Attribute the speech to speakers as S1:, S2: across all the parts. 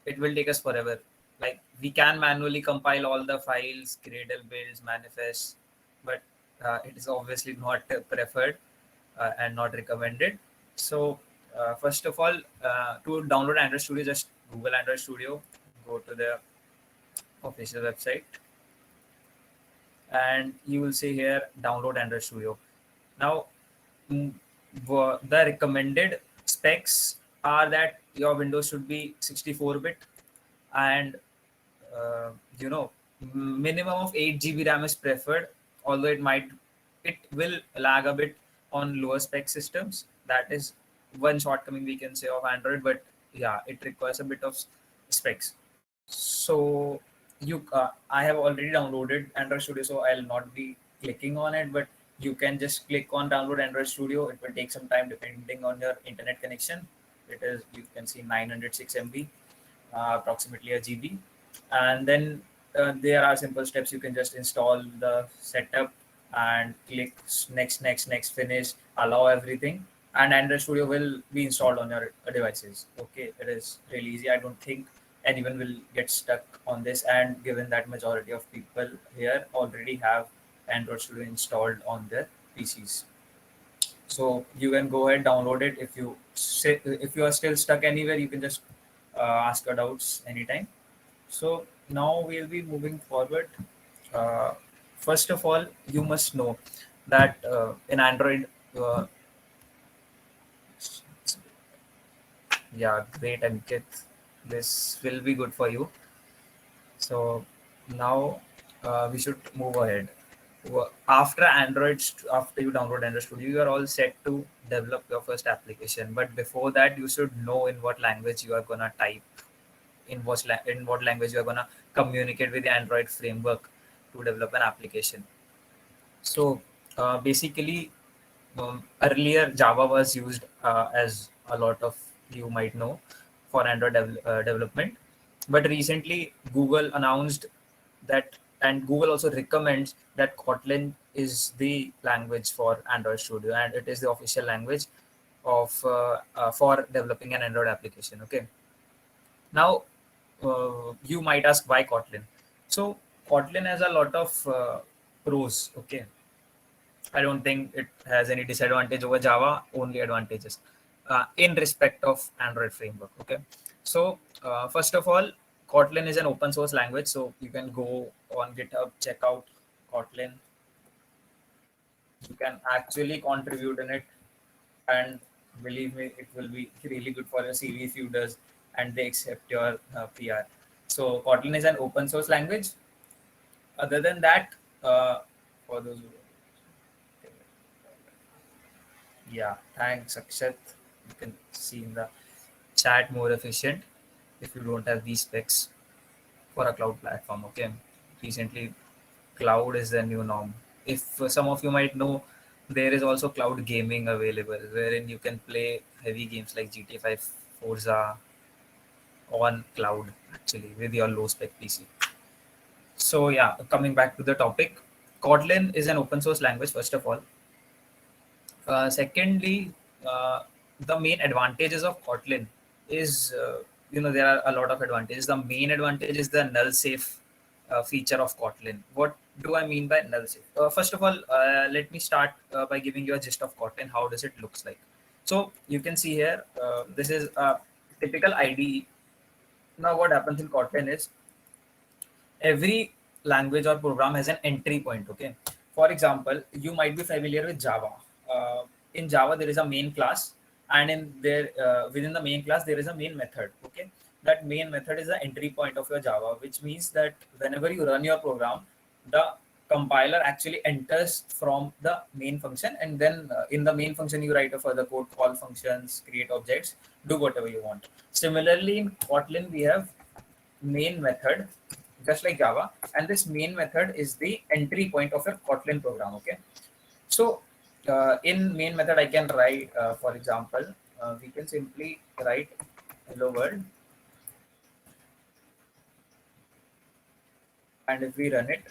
S1: it will take us forever. Like we can manually compile all the files, Gradle builds, manifests, but it is obviously not preferred and not recommended. So first of all, to download Android Studio, just Google Android Studio, go to the official website, and you will see here download Android Studio. Now, mm, the recommended specs are that your Windows should be 64-bit, and uh, you know minimum of 8 GB RAM is preferred, although it will lag a bit on lower spec systems. That is one shortcoming we can say of Android, but yeah, it requires a bit of specs. So I have already downloaded Android Studio, so I'll not be clicking on it, but you can just click on download Android Studio. It will take some time depending on your internet connection. It is, you can see, 906 MB, approximately a GB. And then there are simple steps. You can just install the setup and click next, finish, allow everything, and Android Studio will be installed on your devices. Okay, it is really easy. I don't think anyone will get stuck on this, and given that majority of people here already have Android Studio installed on their PCs, so you can go ahead, download it. If you are still stuck anywhere, you can just ask your doubts anytime. So now we'll be moving forward. Uh, First of all, you must know that in Android, uh, yeah, great, Ankit. This will be good for you. So now we should move ahead. After you download Android Studio, you are all set to develop your first application. But before that, you should know in what language you are gonna type, in what language you are gonna communicate with the Android framework to develop an application. So basically, earlier Java was used, as a lot of you might know, for Android development. But recently, Google announced that, and Google also recommends that Kotlin is the language for Android Studio, and it is the official language of for developing an Android application. Okay. Now, you might ask why Kotlin. So Kotlin has a lot of pros. Okay, I don't think it has any disadvantage over Java, only advantages in respect of Android framework. Okay, so first of all, Kotlin is an open source language, so you can go on GitHub, check out Kotlin. You can actually contribute in it, and believe me, it will be really good for your CV if you does, and they accept your PR. So Kotlin is an open source language. Other than that, for those who, yeah, thanks, Akshat. You can see in the chat more efficient if you don't have these specs for a cloud platform. Okay. Recently, cloud is the new norm. If some of you might know, there is also cloud gaming available, wherein you can play heavy games like GTA 5, Forza on cloud actually with your low spec PC. So yeah, coming back to the topic, Kotlin is an open source language, first of all. Secondly, the main advantages of Kotlin is, there are a lot of advantages. The main advantage is the null safe feature of Kotlin. What do I mean by null safe? First of all, let me start by giving you a gist of Kotlin. How does it looks like? So you can see here, this is a typical IDE. Now what happens in Kotlin is every language or program has an entry point. Okay, for example, you might be familiar with Java. In Java there is a main class, and in there, within the main class there is a main method. Okay, that main method is the entry point of your Java, which means that whenever you run your program, the compiler actually enters from the main function, and then in the main function you write a further code, call functions, create objects, do whatever you want. Similarly, in Kotlin we have main method, just like Java, and this main method is the entry point of your Kotlin program. Okay, so in main method I can write, for example, we can simply write hello world, and if we run it,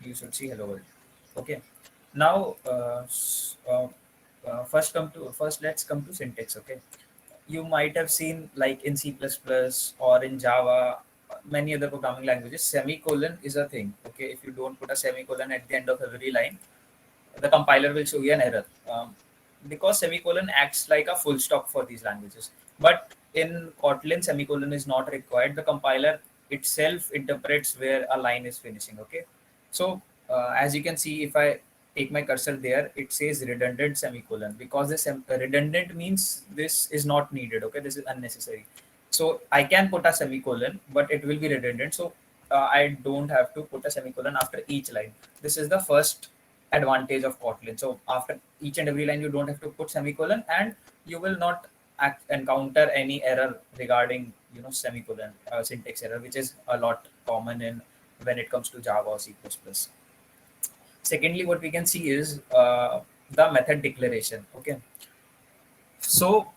S1: you should see hello world. Okay. Now, first let's come to syntax. Okay. You might have seen like in C++ or in Java, many other programming languages, semicolon is a thing. Okay. If you don't put a semicolon at the end of every line, the compiler will show you an error, because semicolon acts like a full stop for these languages. But in Kotlin, semicolon is not required. The compiler itself interprets where a line is finishing. Okay, so as you can see, if I take my cursor there, it says redundant semicolon, because this redundant means this is not needed. Okay, this is unnecessary. So I can put a semicolon, but it will be redundant. So I don't have to put a semicolon after each line. This is the first advantage of Kotlin. So after each and every line, you don't have to put semicolon, and you will not encounter any error regarding semicolon syntax error, which is a lot common in when it comes to Java or C++. Secondly, what we can see is the method declaration. Okay, so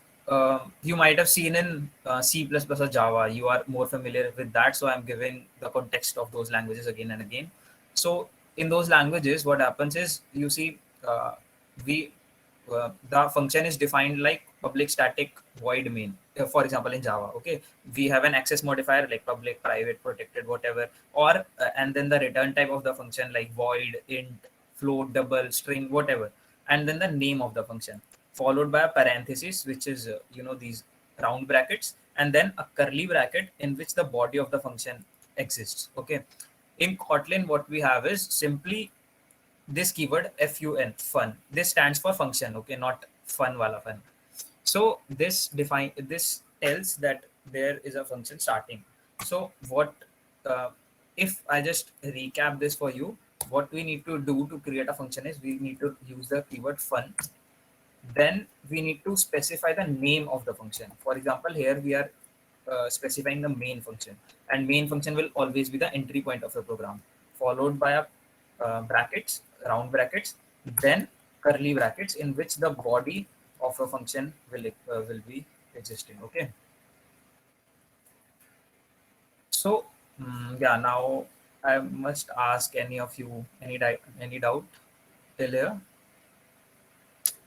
S1: you might have seen in C++ or Java, you are more familiar with that. So I'm giving the context of those languages again and again. So in those languages, what happens is you see we the function is defined like public static void main. For example, in Java, okay, we have an access modifier like public, private, protected, whatever, or and then the return type of the function like void, int, float, double, string, whatever, and then the name of the function, followed by a parenthesis, which is these round brackets, and then a curly bracket in which the body of the function exists. Okay, in Kotlin, what we have is simply this keyword fun. This stands for function. Okay, not fun wala fun. So this tells that there is a function starting. So what if I just recap this for you? What we need to do to create a function is we need to use the keyword fun. Then we need to specify the name of the function. For example, here we are specifying the main function, and main function will always be the entry point of the program, followed by a brackets, round brackets, then curly brackets in which the body of a function will be existing. Okay, so yeah, now I must ask any of you any doubt till here.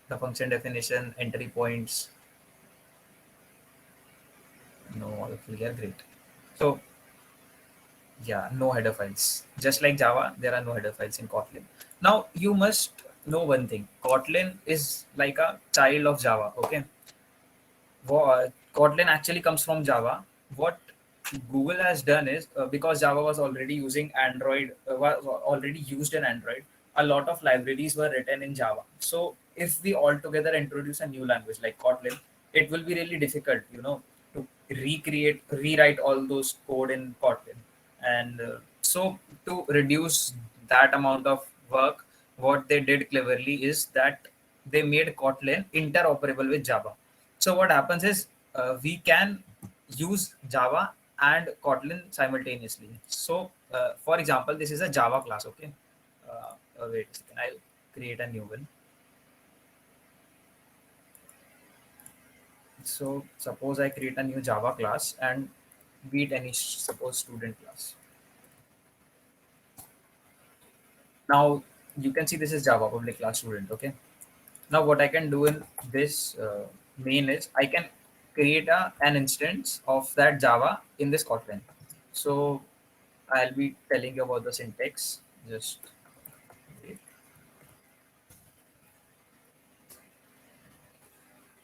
S1: The function definition, entry points, no, all clear, great. So yeah, no header files. Just like Java, there are no header files in Kotlin. Now you must know one thing. Kotlin is like a child of Java. Okay, Kotlin actually comes from Java. What Google has done is, because Java was already using Android, was already used in Android, a lot of libraries were written in Java. So if we altogether introduce a new language like Kotlin, it will be really difficult, to rewrite all those code in Kotlin. And so to reduce that amount of work, what they did cleverly is that they made Kotlin interoperable with Java. So what happens is we can use Java and Kotlin simultaneously. So for example, this is a Java class. Okay, wait a second, I'll create a new one. So suppose I create a new Java class and be it any suppose student class. Now you can see this is Java public class student. Okay, now what I can do in this main is I can create an instance of that Java in this Kotlin. So I'll be telling you about the syntax. Just wait.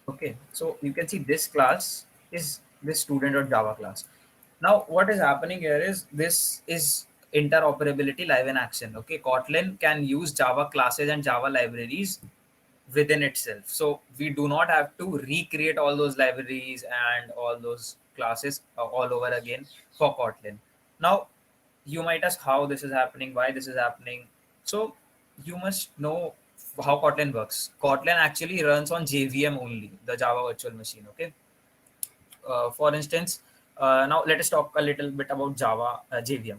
S1: Okay, so you can see this class is this student or Java class. Now what is happening here is this is interoperability live in action. Okay, Kotlin can use Java classes and Java libraries within itself. So we do not have to recreate all those libraries and all those classes all over again for Kotlin. Now you might ask how this is happening, why this is happening. So you must know how Kotlin works. Kotlin actually runs on JVM only, the Java Virtual Machine. Okay. For instance, now let us talk a little bit about Java JVM.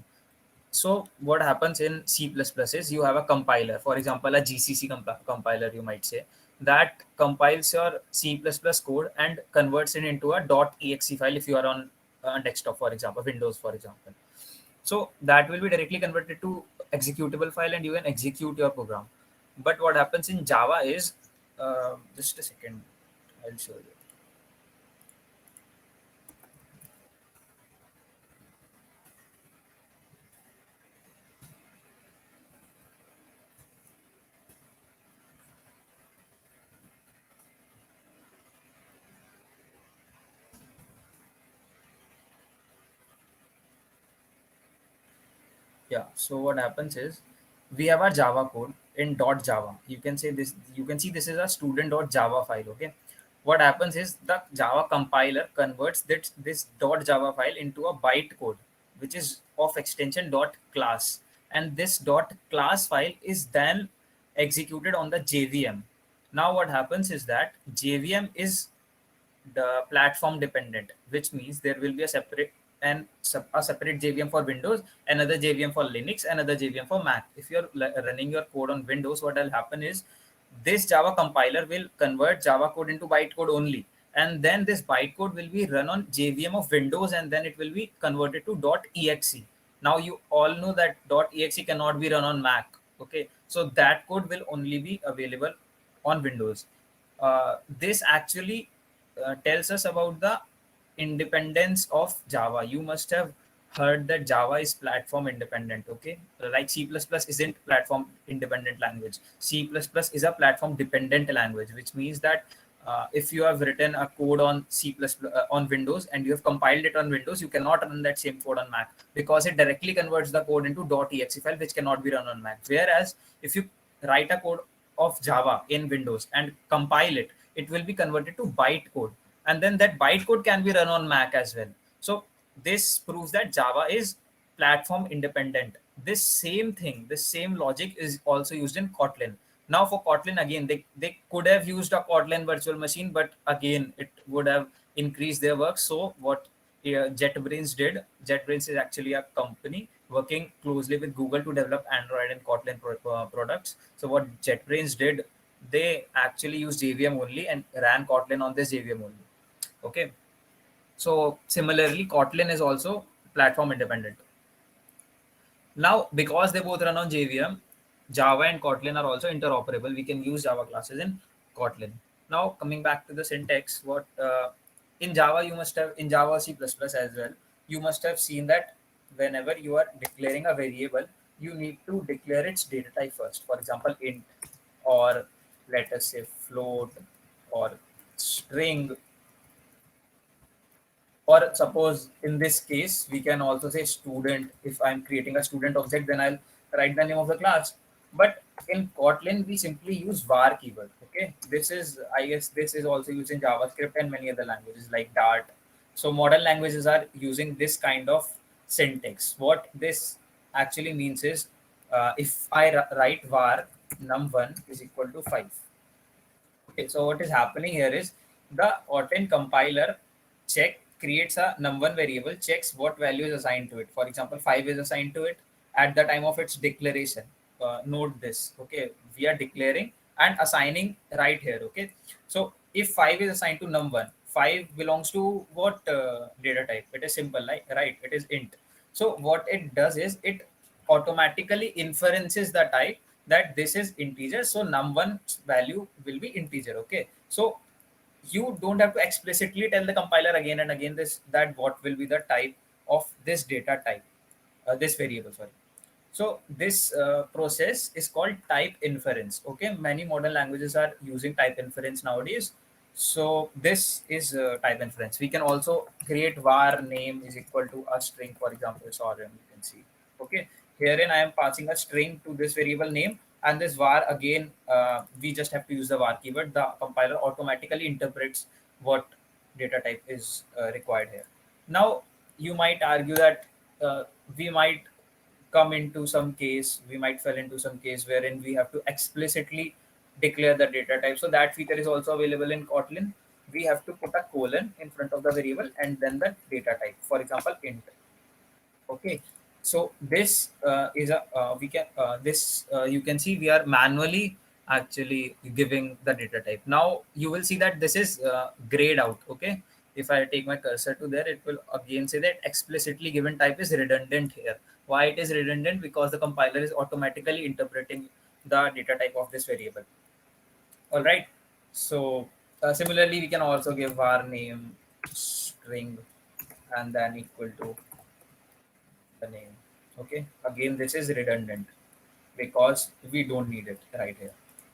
S1: So what happens in C++ is you have a compiler, for example, a GCC compiler, you might say, that compiles your C++ code and converts it into a .exe file if you are on desktop, for example, Windows, for example. So that will be directly converted to executable file and you can execute your program. But what happens in Java is, just a second, I'll show you. Yeah. So what happens is we have our Java code in .java. You can say this. You can see this is a student.java file. Okay. What happens is the Java compiler converts this .java file into a bytecode, which is of extension .class, and this .class file is then executed on the JVM. Now what happens is that JVM is the platform dependent, which means there will be a separate a separate JVM for Windows, another JVM for Linux, another JVM for Mac. If you're running your code on Windows, what will happen is this Java compiler will convert Java code into bytecode only, and then this bytecode will be run on JVM of Windows, and then it will be converted to .exe. Now you all know that .exe cannot be run on Mac. Okay, so that code will only be available on Windows. This actually tells us about the independence of Java. You must have heard that Java is platform independent. Okay, like C++ isn't platform independent language. C++ is a platform dependent language, which means that if you have written a code on on Windows and you have compiled it on Windows, you cannot run that same code on Mac because it directly converts the code into .exe file, which cannot be run on Mac. Whereas if you write a code of Java in Windows and compile it, it will be converted to bytecode, and then that bytecode can be run on Mac as well. So this proves that Java is platform independent. This same thing, this same logic is also used in Kotlin. Now for Kotlin, again, they could have used a Kotlin virtual machine, but again, it would have increased their work. So what JetBrains did, JetBrains is actually a company working closely with Google to develop Android and Kotlin products. So what JetBrains did, they actually used JVM only and ran Kotlin on this JVM only. Okay. So similarly, Kotlin is also platform independent. Now, because they both run on JVM, Java and Kotlin are also interoperable. We can use Java classes in Kotlin. Now, coming back to the syntax, what in Java you must have, in Java C++ as well, you must have seen that whenever you are declaring a variable, you need to declare its data type first. For example, int, or let us say float, or string, or suppose in this case we can also say student. If I'm creating a student object, then I'll write the name of the class. But in Kotlin we simply use var keyword. Okay, this is, I guess this is also used in JavaScript and many other languages like Dart. So modern languages are using this kind of syntax. What this actually means is, if I write var num1 is equal to 5. Okay, so what is happening here is the Kotlin compiler creates a num1 variable, checks what value is assigned to it. For example, 5 is assigned to it at the time of its declaration. Note this. Okay, we are declaring and assigning right here. Okay, so if 5 is assigned to num1, 5 belongs to what data type? It is simple, like right? It is int. So what it does is it automatically inferences the type that this is integer, so num1 value will be integer. Okay, so you don't have to explicitly tell the compiler again and again this, that what will be the type of this data type, this variable, sorry. So this process is called type inference. Okay, many modern languages are using type inference nowadays. So this is type inference. We can also create var name is equal to a string, for example. Sorry, you can see. Okay, herein I am passing a string to this variable name, and this var again, we just have to use the var keyword. The compiler automatically interprets what data type is required here. Now you might argue that we might come into some case, we might fall into some case wherein we have to explicitly declare the data type. So that feature is also available in Kotlin. We have to put a colon in front of the variable and then the data type. For example, int. Okay. So this is a we can this you can see we are manually actually giving the data type. Now you will see that this is grayed out. Okay. if I take my cursor to there, it will again say that explicitly given type is redundant here. Why it is redundant? Because the compiler is automatically interpreting the data type of this variable. All right. So similarly, we can also give var name string and then equal to the name. Okay. Again, this is redundant because we don't need it right here.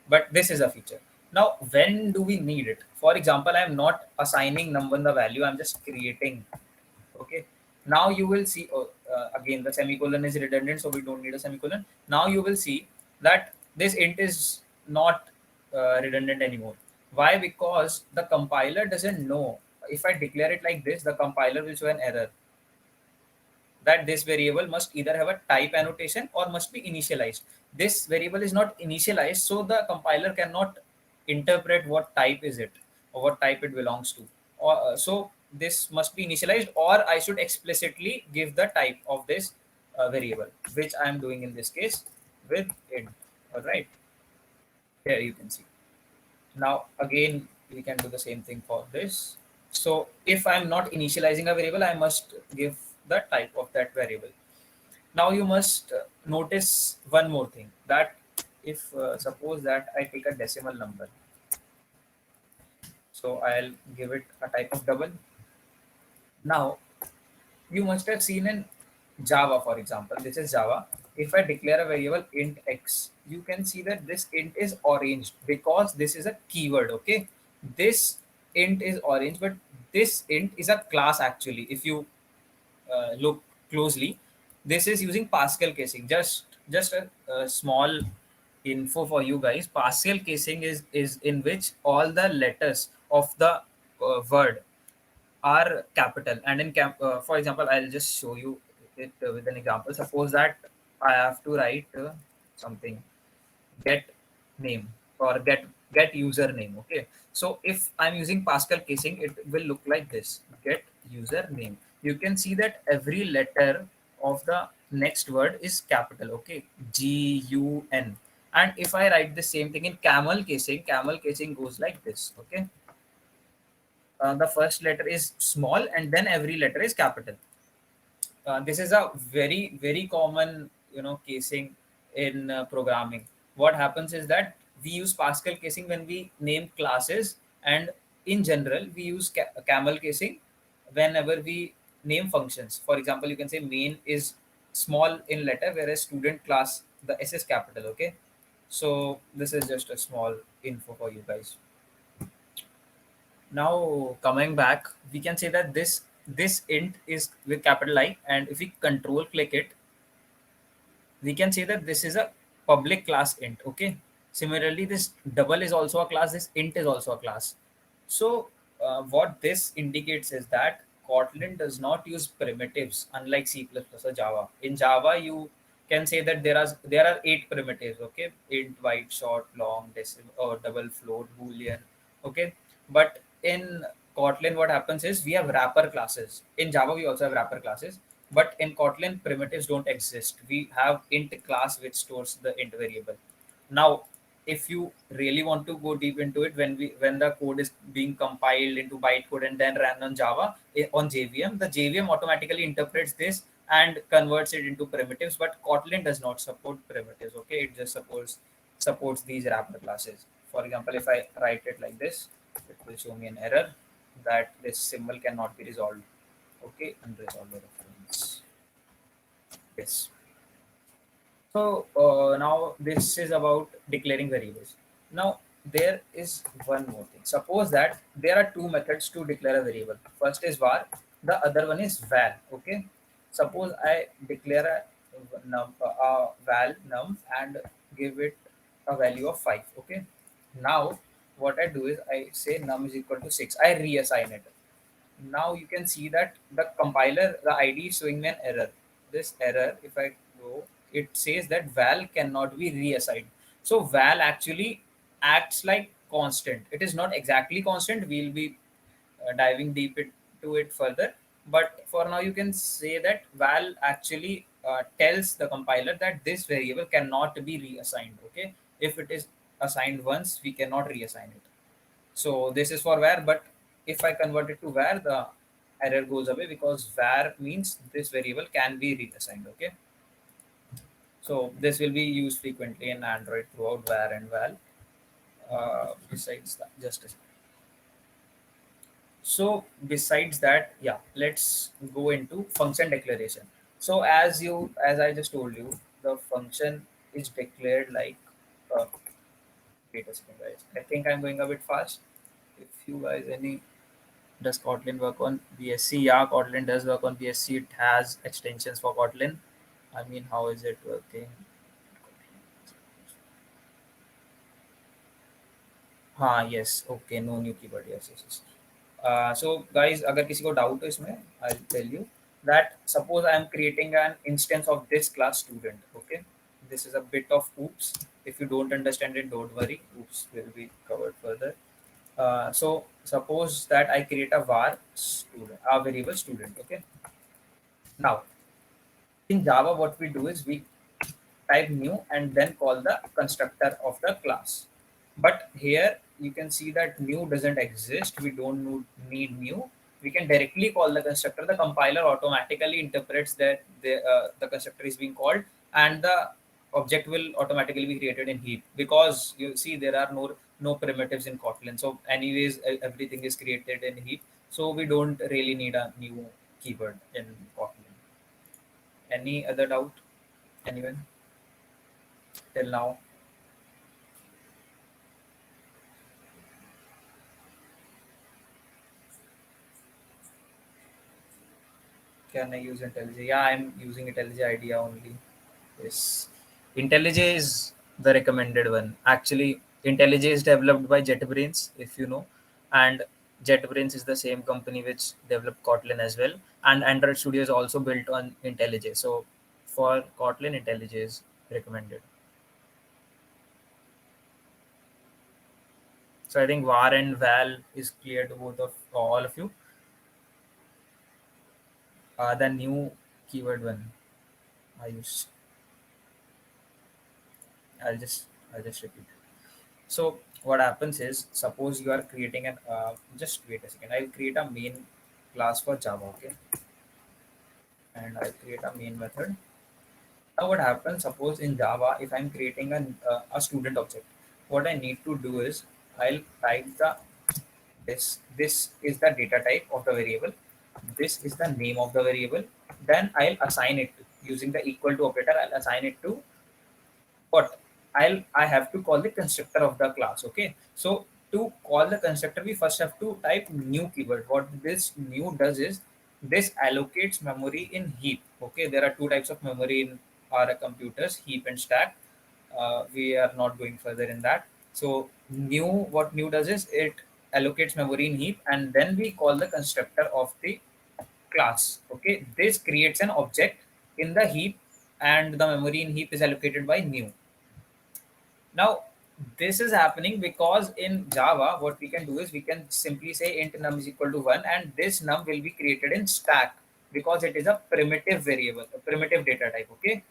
S1: But this is a feature. Now, when do we need it? For example, I'm not assigning num1 the value. I'm just creating. Okay. Now you will see, again, the semicolon is redundant, so we don't need a semicolon. Now you will see that this int is not redundant anymore. Why? Because the compiler doesn't know. If I declare it like this, the compiler will show an error that this variable must either have a type annotation or must be initialized. This variable is not initialized, so the compiler cannot interpret what type is it or what type it belongs to. Or so this must be initialized, or I should explicitly give the type of this variable, which I am doing in this case with int. All right, here you can see. Now again, we can do the same thing for this. So if I'm not initializing a variable, I must give the type of that variable. Now you must notice one more thing, that if suppose that I take a decimal number, so I'll give it a type of double. Now you must have seen in Java, for example, this is Java. If I declare a variable int x, you can see that this int is orange because this is a keyword. Okay, this int is orange, but this int is a class actually. If you look closely, this is using Pascal casing. Just a small info for you guys. Pascal casing is in which all the letters of the word are capital, and in for example, I'll just show you it with an example. Suppose that I have to write something, get name or get username. Okay, so if I'm using Pascal casing, it will look like this: get username. You can see that every letter of the next word is capital. Okay, GUN. And if I write the same thing in camel casing goes like this. Okay, the first letter is small and then every letter is capital. This is a very common casing in programming. What happens is that we use Pascal casing when we name classes, and in general we use camel casing whenever we name functions. For example, you can say main is small in letter, whereas student class, the S is capital. Okay, so this is just a small info for you guys. Now coming back, we can say that this int is with capital I, and if we control click it, we can say that this is a public class int. Okay, similarly this double is also a class, this int is also a class. So what this indicates is that Kotlin does not use primitives, unlike C++ or Java. In Java you can say that there are 8 primitives. Okay, int, wide, short, long, decimal or double, float, boolean. Okay, but in Kotlin what happens is we have wrapper classes. In Java we also have wrapper classes, but in Kotlin primitives don't exist. We have int class which stores the int variable. Now if you really want to go deep into it, when the code is being compiled into bytecode and then ran on Java on JVM, the JVM automatically interprets this and converts it into primitives. But Kotlin does not support primitives. Okay, it just supports these wrapper classes. For example, if I write it like this, it will show me an error that this symbol cannot be resolved. Okay, unresolved reference. Yes. So now this is about declaring variables. Now there is one more thing. Suppose that there are two methods to declare a variable. First is var, the other one is val. Okay. Suppose I declare a val num and give it a value of 5. Okay. Now what I do is I say num is equal to 6. I reassign it. Now you can see that the compiler, the id is showing me an error. This error, if I go, it says that val cannot be reassigned. So val actually acts like constant. It is not exactly constant. We'll be diving deep into it further, but for now you can say that val actually tells the compiler that this variable cannot be reassigned. Okay, if it is assigned once, we cannot reassign it. So this is for var, but if I convert it to var, the error goes away because var means this variable can be reassigned. Okay, so this will be used frequently in Android throughout var and val. Besides that, just a second. So besides that, yeah, let's go into function declaration. So as I just told you, the function is declared like wait a second, guys. I think I'm going a bit fast. If you guys any does Kotlin work on BSC? Yeah, Kotlin does work on BSC. It has extensions for Kotlin. I mean, how is it working? हाँ yes, okay, no new keyboard, yes yes yes. So guys, अगर किसी को doubt हो इसमें, I'll tell you that suppose I am creating an instance of this class student. Okay, this is a bit of oops. If you don't understand it, don't worry. Oops will be covered further. So suppose that I create a var student, a variable student. Okay, now in Java, what we do is we type new and then call the constructor of the class. But here you can see that new doesn't exist. We don't need new. We can directly call the constructor. The compiler automatically interprets that the constructor is being called, and the object will automatically be created in heap, because you see there are no primitives in Kotlin. So anyways, everything is created in heap. So we don't really need a new keyword in Kotlin. Any other doubt? Anyone till now? Can I use IntelliJ? Yeah, I'm using IntelliJ IDEA only. Yes. IntelliJ is the recommended one. Actually, IntelliJ is developed by JetBrains, if you know. And JetBrains is the same company which developed Kotlin as well. And Android Studio is also built on IntelliJ. So for Kotlin, IntelliJ is recommended. So I think var and val is clear to both of all of you. The new keyword one I use. I'll just I'll just repeat. So what happens is, suppose you are creating an just wait a second. I'll create a main class for Java, okay, and I'll create a main method. Now what happens? Suppose in Java, if I'm creating a student object, what I need to do is I'll type the this is the data type of the variable. This is the name of the variable. Then I'll assign it using the equal to operator. I'll assign it to what I have to call the constructor of the class. Okay, so to call the constructor, we first have to type new keyword. What this new does is this allocates memory in heap. Okay, there are two types of memory in our computers, heap and stack. We are not going further in that. So new, what new does is it allocates memory in heap, and then we call the constructor of the class. Okay, this creates an object in the heap, and the memory in heap is allocated by new. Now, this is happening because in Java, what we can do is we can simply say int num is equal to 1, and this num will be created in stack because it is a primitive variable, a primitive data type. Okay.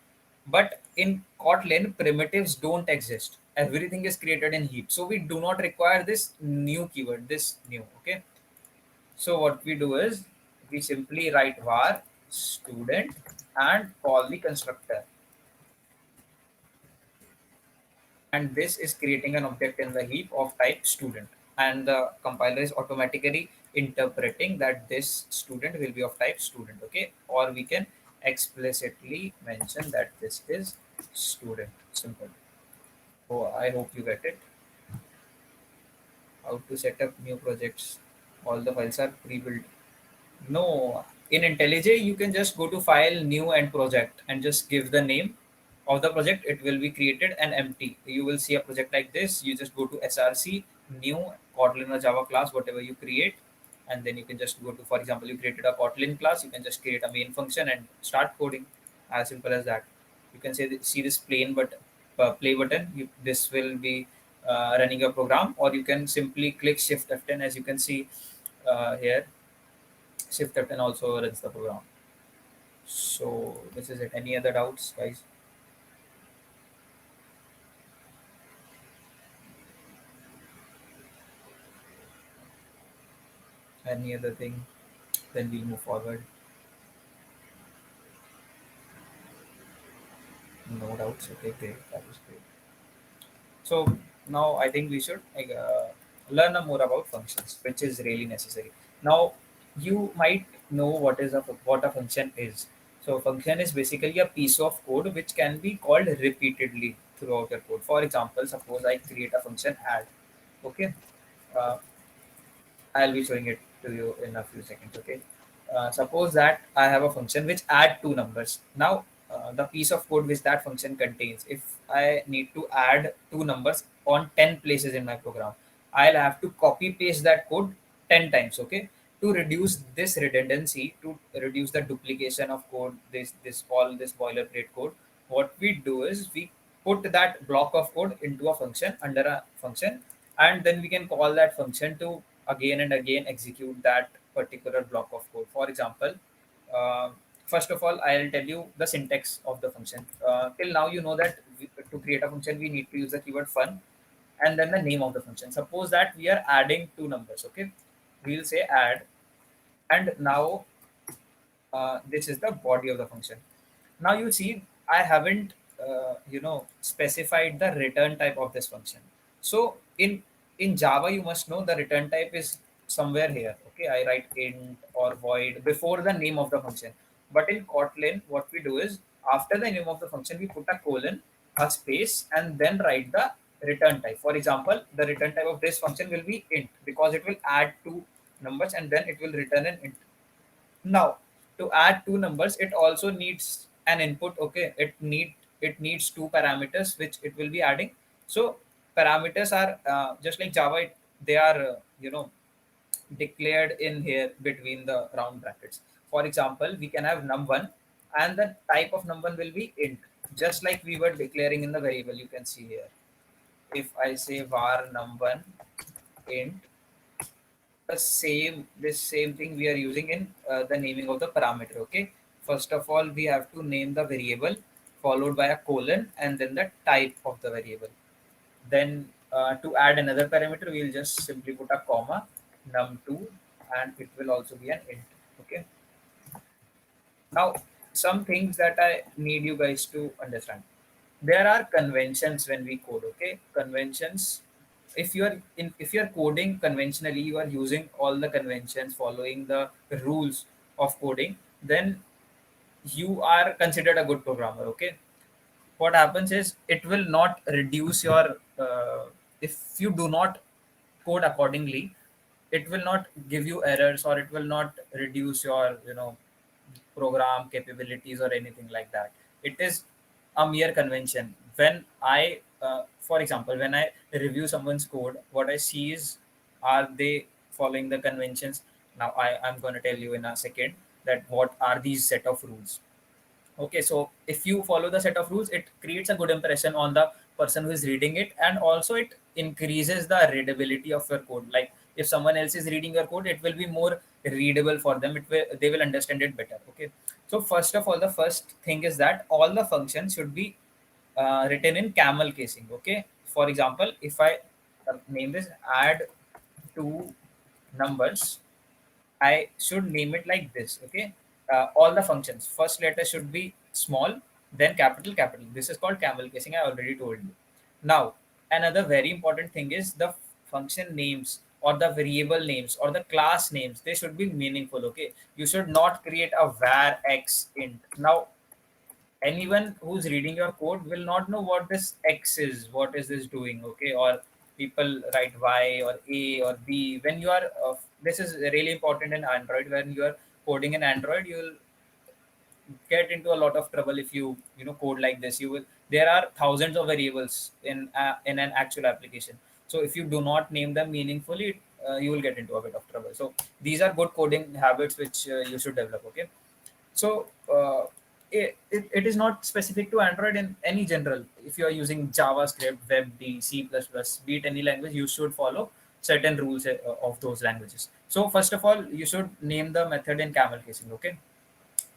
S1: But in Kotlin, primitives don't exist. Everything is created in heap. So we do not require this new keyword, this new. Okay. So what we do is we simply write var student and call the constructor, and this is creating an object in the heap of type student, and the compiler is automatically interpreting that this student will be of type student. Okay, or we can explicitly mention that this is student. Simple. So I hope you get it. How to set up new projects? All the files are pre-built. No, in IntelliJ, you can just go to File, New, and Project, and just give the name of the project. It will be created and empty. You will see a project like this. You just go to SRC, New, Kotlin or Java class, whatever you create, and then you can just go to, for example, you created a Kotlin class. You can just create a main function and start coding. As simple as that. You can say see this plain but play button. This will be running your program, or you can simply click Shift F10, as you can see here. Shift F10 also runs the program. So this is it. Any other doubts, guys? any other thing, then we'll move forward. No doubts. Okay, great. That was great. So now I think we should learn more about functions, which is really necessary. Now you might know what a function is. So function is basically a piece of code which can be called repeatedly throughout your code. For example, suppose I create a function add. Okay, uh, I'll be showing it to you in a few seconds. Okay. Suppose that I have a function which add two numbers. Now, the piece of code which that function contains, if I need to add two numbers on 10 places in my program, I'll have to copy paste that code 10 times. Okay. To reduce this redundancy, to reduce the duplication of code, this boilerplate code, what we do is we put that block of code into a function under a function, and then we can call that function to again and again execute that particular block of code. For example, uh, first of all, I'll tell you the syntax of the function. Till now, you know that to create a function, we need to use the keyword fun and then the name of the function. Suppose that we are adding two numbers, okay? We'll say add, and now this is the body of the function. Now you see, I haven't specified the return type of this function. So in Java, you must know the return type is somewhere here. Okay, I write int or void before the name of the function. But in Kotlin, what we do is after the name of the function, we put a colon, a space, and then write the return type. For example, the return type of this function will be int because it will add two numbers and then it will return an int. Now, to add two numbers, it also needs an input. Okay, it needs two parameters which it will be adding. So parameters are just like Java. They are declared in here between the round brackets. For example, we can have num1, and the type of num1 will be int, just like we were declaring in the variable. You can see here. If I say var num1 int, this same thing we are using in the naming of the parameter. Okay, first of all we have to name the variable, followed by a colon and then the type of the variable. Then to add another parameter, we'll just simply put a comma, num2, and it will also be an int. Okay, now some things that I need you guys to understand. There are conventions when we code. Okay, conventions, if you're coding conventionally, you are using all the conventions, following the rules of coding, then you are considered a good programmer. Okay, what happens is it will not reduce your if you do not code accordingly, it will not give you errors, or it will not reduce your program capabilities or anything like that. It is a mere convention. When I for example, when I review someone's code, what I see is, are they following the conventions? Now I'm going to tell you in a second that what are these set of rules. Okay, so if you follow the set of rules, it creates a good impression on the person who is reading it, and also it increases the readability of your code. Like if someone else is reading your code, it will be more readable for them. They will understand it better. Okay, so first of all, the first thing is that all the functions should be written in camel casing. Okay, for example, if I name this add two numbers, I should name it like this. Okay, all the functions, first letter should be small, then capital, capital. This is called camel casing. I already told you. Now, another very important thing is the function names or the variable names or the class names. They should be meaningful. Okay, you should not create a var x int. Now, anyone who's reading your code will not know what this x is, what is this doing. Okay, or people write y or a or b when you are this is really important in Android. When you are coding in Android, you will get into a lot of trouble if you code like this. You will There are thousands of variables in an actual application. So if you do not name them meaningfully, you will get into a bit of trouble. So these are good coding habits which you should develop. Okay, so it is not specific to Android. In any general, if you are using JavaScript, WebD, C++, be it any language, you should follow certain rules of those languages. So first of all, you should name the method in camel casing. Okay.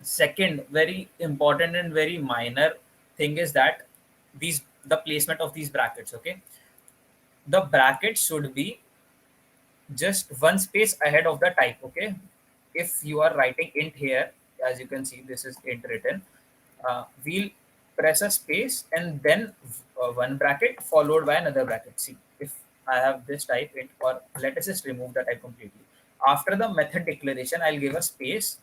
S1: Second, very important and very minor thing is that the placement of these brackets. Okay, the brackets should be just one space ahead of the type. Okay, if you are writing int here, as you can see, this is int written. We'll press a space and then one bracket followed by another bracket. See, if I have this type int, or let us just remove the type completely. After the method declaration, I'll give a space,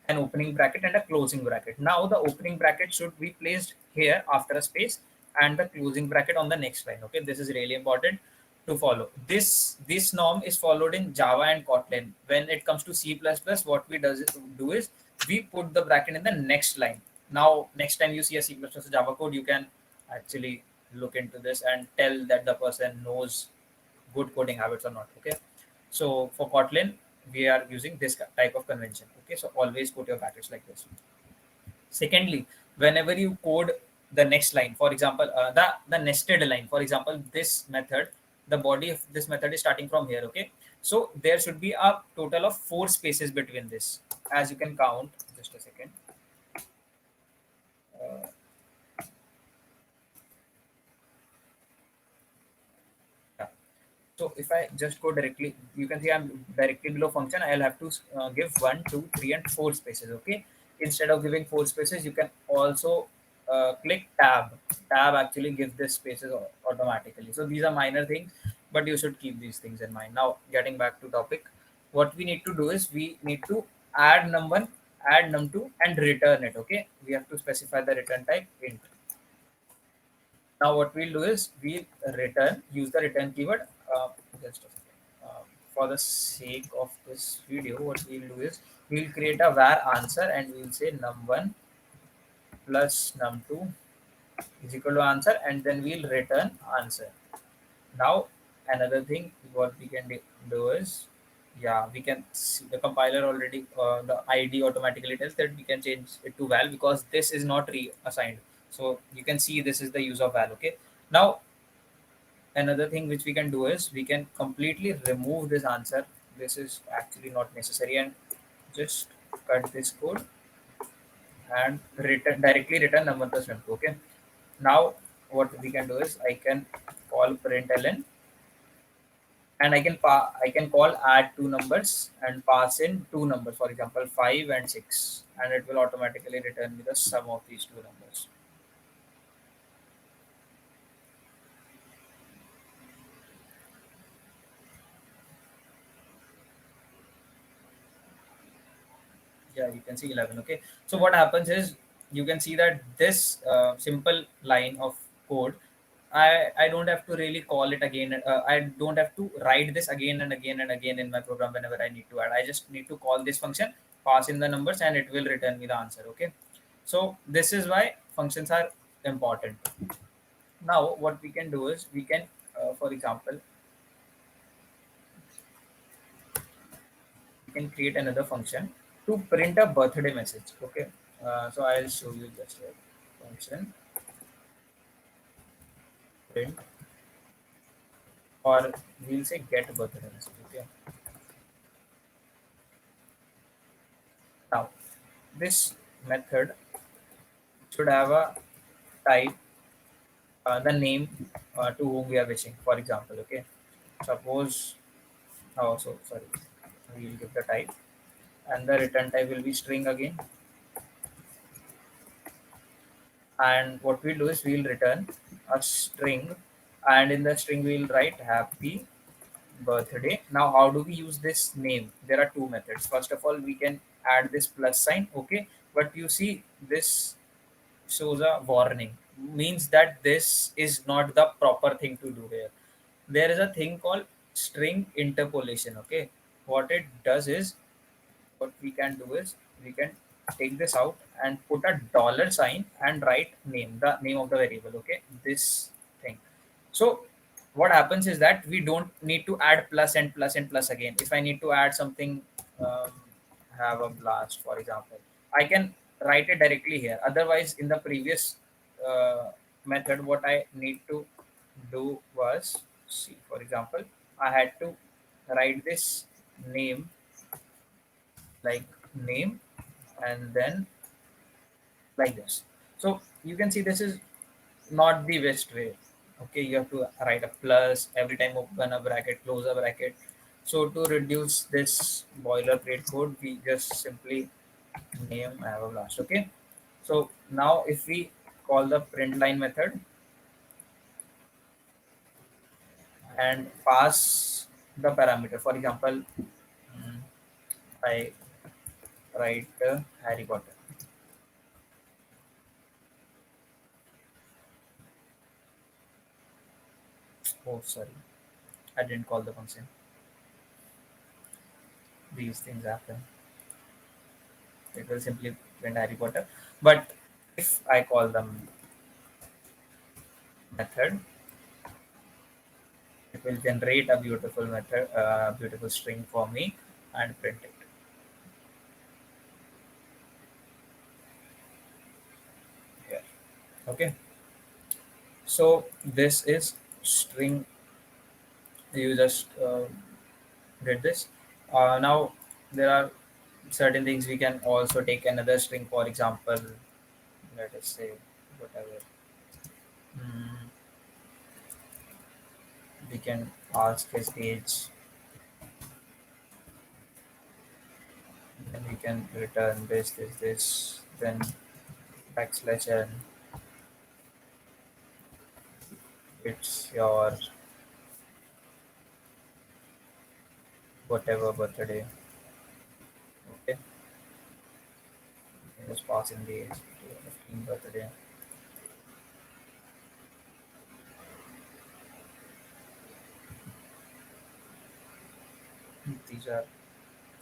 S1: an opening bracket and a closing bracket. Now the opening bracket should be placed here after a space, and the closing bracket on the next line. Okay, this is really important to follow. This norm is followed in Java and Kotlin. When it comes to C++, what we do is we put the bracket in the next line. Now next time you see a C++ or Java code, you can actually look into this and tell that the person knows good coding habits or not. Okay, so for Kotlin, we are using this type of convention. Okay, so always put your brackets like this. Secondly, whenever you code the next line, for example, the nested line, for example, this method, the body of this method is starting from here. Okay, so there should be a total of 4 spaces between this, as you can count. Just a second. Uh, yeah. So if I just go directly, you can see I'm directly below function. I'll have to give 1, 2, 3, and 4 spaces. Okay. Instead of giving 4 spaces, you can also click tab. Tab actually gives this spaces automatically. So these are minor things, but you should keep these things in mind. Now, getting back to topic, what we need to do is we need to add num1, add num2, and return it. Okay. We have to specify the return type int. Now what we'll do is we'll use the return keyword. Just a second. For the sake of this video, what we'll do is we'll create a var answer and we'll say num1 plus num2 is equal to answer, and then we'll return answer. Now another thing what we can do is, yeah, we can see the compiler already, the ID automatically tells that we can change it to val because this is not reassigned. So you can see this is the use of val. Okay, now another thing which we can do is we can completely remove this answer. This is actually not necessary, and just cut this code and directly return number plus number. Okay, now what we can do is I can call println, and I can call add two numbers and pass in two numbers, for example 5 and 6, and it will automatically return me the sum of these two numbers. Yeah, you can see 11. Okay, so what happens is you can see that this simple line of code, I don't have to really call it again. I don't have to write this again and again and again in my program whenever I need to add. I just need to call this function, pass in the numbers, and it will return me the answer. Okay, so this is why functions are important. Now what we can do is we can, for example, we can create another function to print a birthday message. Okay, so I'll show you just a function print, or we'll say get birthday message. Okay, now this method should have a type, the name to whom we are wishing, for example. Okay, suppose, oh, so sorry, we will give the type, and the return type will be string again. And what we'll do is we'll return a string, and in the string we'll write happy birthday. Now how do we use this name? There are two methods. First of all, we can add this plus sign. Okay, but you see this shows a warning, means that this is not the proper thing to do here. There is a thing called string interpolation. Okay, what it does is, what we can do is we can take this out and put a dollar sign and write name, the name of the variable. Okay, this thing. So what happens is that we don't need to add plus and plus and plus again. If I need to add something, um, have a blast, for example, I can write it directly here. Otherwise, in the previous method, what I need to do was, see, for example, I had to write this name, like name, and then like this. So you can see this is not the best way. Okay, you have to write a plus every time, open a bracket, close a bracket. So to reduce this boilerplate code, we just simply name I have a blast. Okay. So now if we call the print line method and pass the parameter, for example, mm, I write Harry Potter. Oh, sorry, I didn't call the function. These things happen. It will simply print Harry Potter. But if I call them method, it will generate a beautiful method, beautiful string for me and print it here. Okay. So this is string. You just did this. Now there are certain things we can also take another string. For example, let us say whatever. Mm, we can ask his age, then we can return this, then backslash n. It's your whatever birthday. Okay, you can just pass in the age, 15 birthday. These are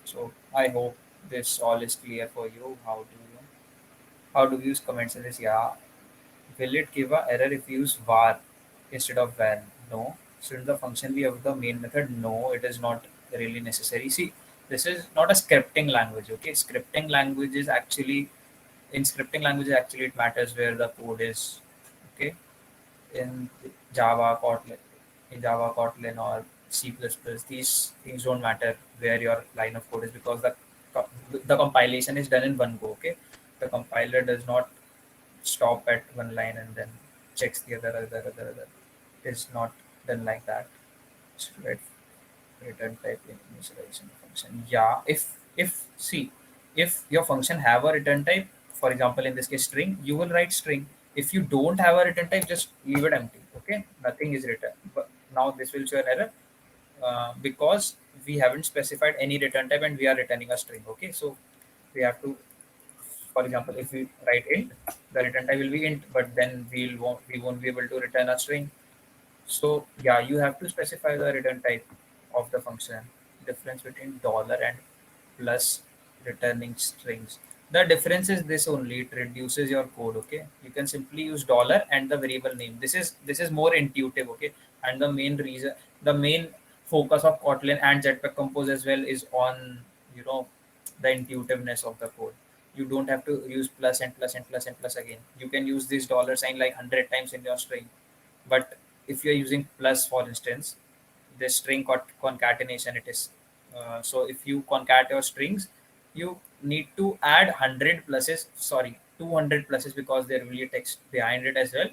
S1: so. I hope this all is clear for you. How do we use comments in this? Yeah. Will it give a error if you use var instead of val? No. Shouldn't the function be of the main method? No, it is not really necessary. See, this is not a scripting language. Okay, scripting language is actually in scripting languages actually it matters where the code is. Okay, in Java, Kotlin, or C++, these things don't matter where your line of code is because the compilation is done in one go. Okay, the compiler does not stop at one line and then checks the other. It's not done like that. So let return type in initialization function. Yeah, if see if your function have a return type, for example in this case string, you will write string. If you don't have a return type, just leave it empty. Okay, nothing is returned. But now this will show an error because we haven't specified any return type and we are returning a string. Okay, so we have to, for example, if we write int, the return type will be int, but then we won't be able to return a string. So yeah, you have to specify the return type of the function. Difference between dollar and plus returning strings. The difference is this only. It reduces your code. Okay, you can simply use dollar and the variable name. This is more intuitive. Okay, and the main reason, the main focus of Kotlin and Jetpack Compose as well is on you know the intuitiveness of the code. You don't have to use plus and plus and plus and plus again. You can use this dollar sign like 100 times in your string. But if you're using plus, for instance, the string concatenation it is. So if you concat your strings, you need to add 100 pluses, sorry, 200 pluses because there will be a text behind it as well,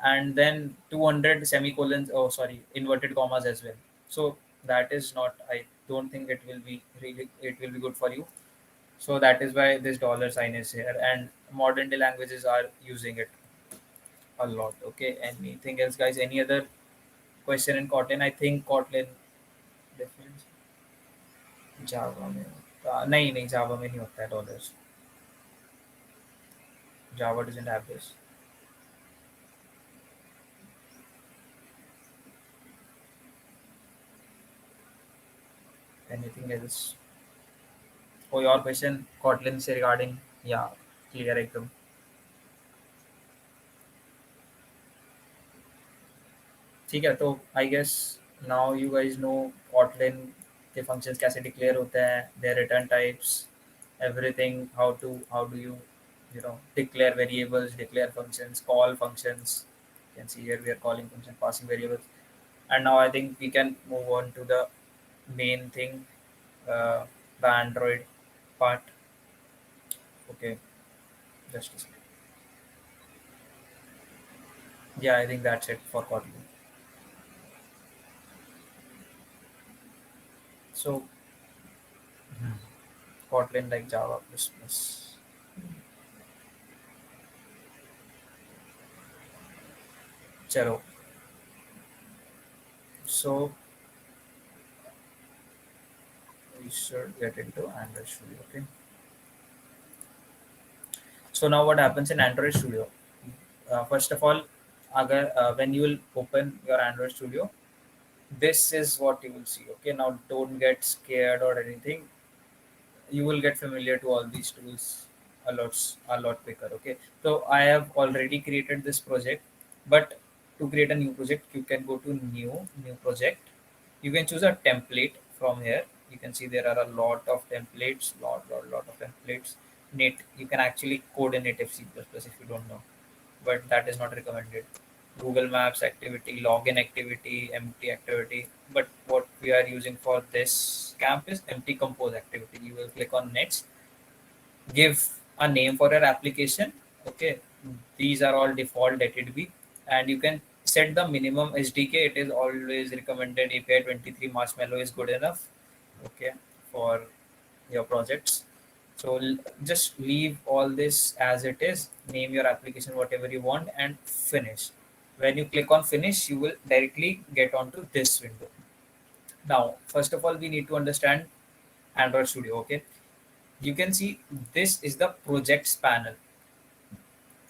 S1: and then 200 semicolons, oh sorry, inverted commas as well. So that is not, I don't think it will be really, it will be good for you. So that is why this dollar sign is here, and modern day languages are using it a lot. Okay, anything else guys? Any other question in Kotlin? I think Kotlin difference जावा में नहीं नहीं जावा में नहीं होता है dollars. Java doesn't have this. Anything else? Oh, your question Kotlin से regarding, yeah, clear एकदम. ठीक है, तो I guess now you guys know Kotlin के functions कैसे declare होते हैं, their return types, everything, how do you know declare variables, declare functions, call functions. You can see here we are calling function, passing variables. And now I think we can move on to the main thing, uh, the Android part. Okay, just a second. Yeah, I think that's it for Kotlin. So Kotlin like Java plus plus. Chalo. So we should get into Android Studio. Okay. So now what happens in Android Studio? First of all, when you will open your Android Studio, this is what you will see. Okay. Now don't get scared or anything. You will get familiar to all these tools a lot quicker. Okay, so I have already created this project, but to create a new project you can go to new project. You can choose a template from here. You can see there are a lot of templates, lot of templates. You can actually code in native C++ if you don't know, but that is not recommended. Google Maps activity, login activity, empty activity. But what we are using for this camp is empty compose activity. You will click on next, give a name for your application. Okay, these are all default, let it be, and you can set the minimum SDK. It is always recommended API 23 Marshmallow is good enough. Okay, for your projects. So just leave all this as it is, name your application whatever you want, and finish. When you click on finish, you will directly get onto this window. Now, first of all, we need to understand Android Studio. Okay, you can see this is the projects panel.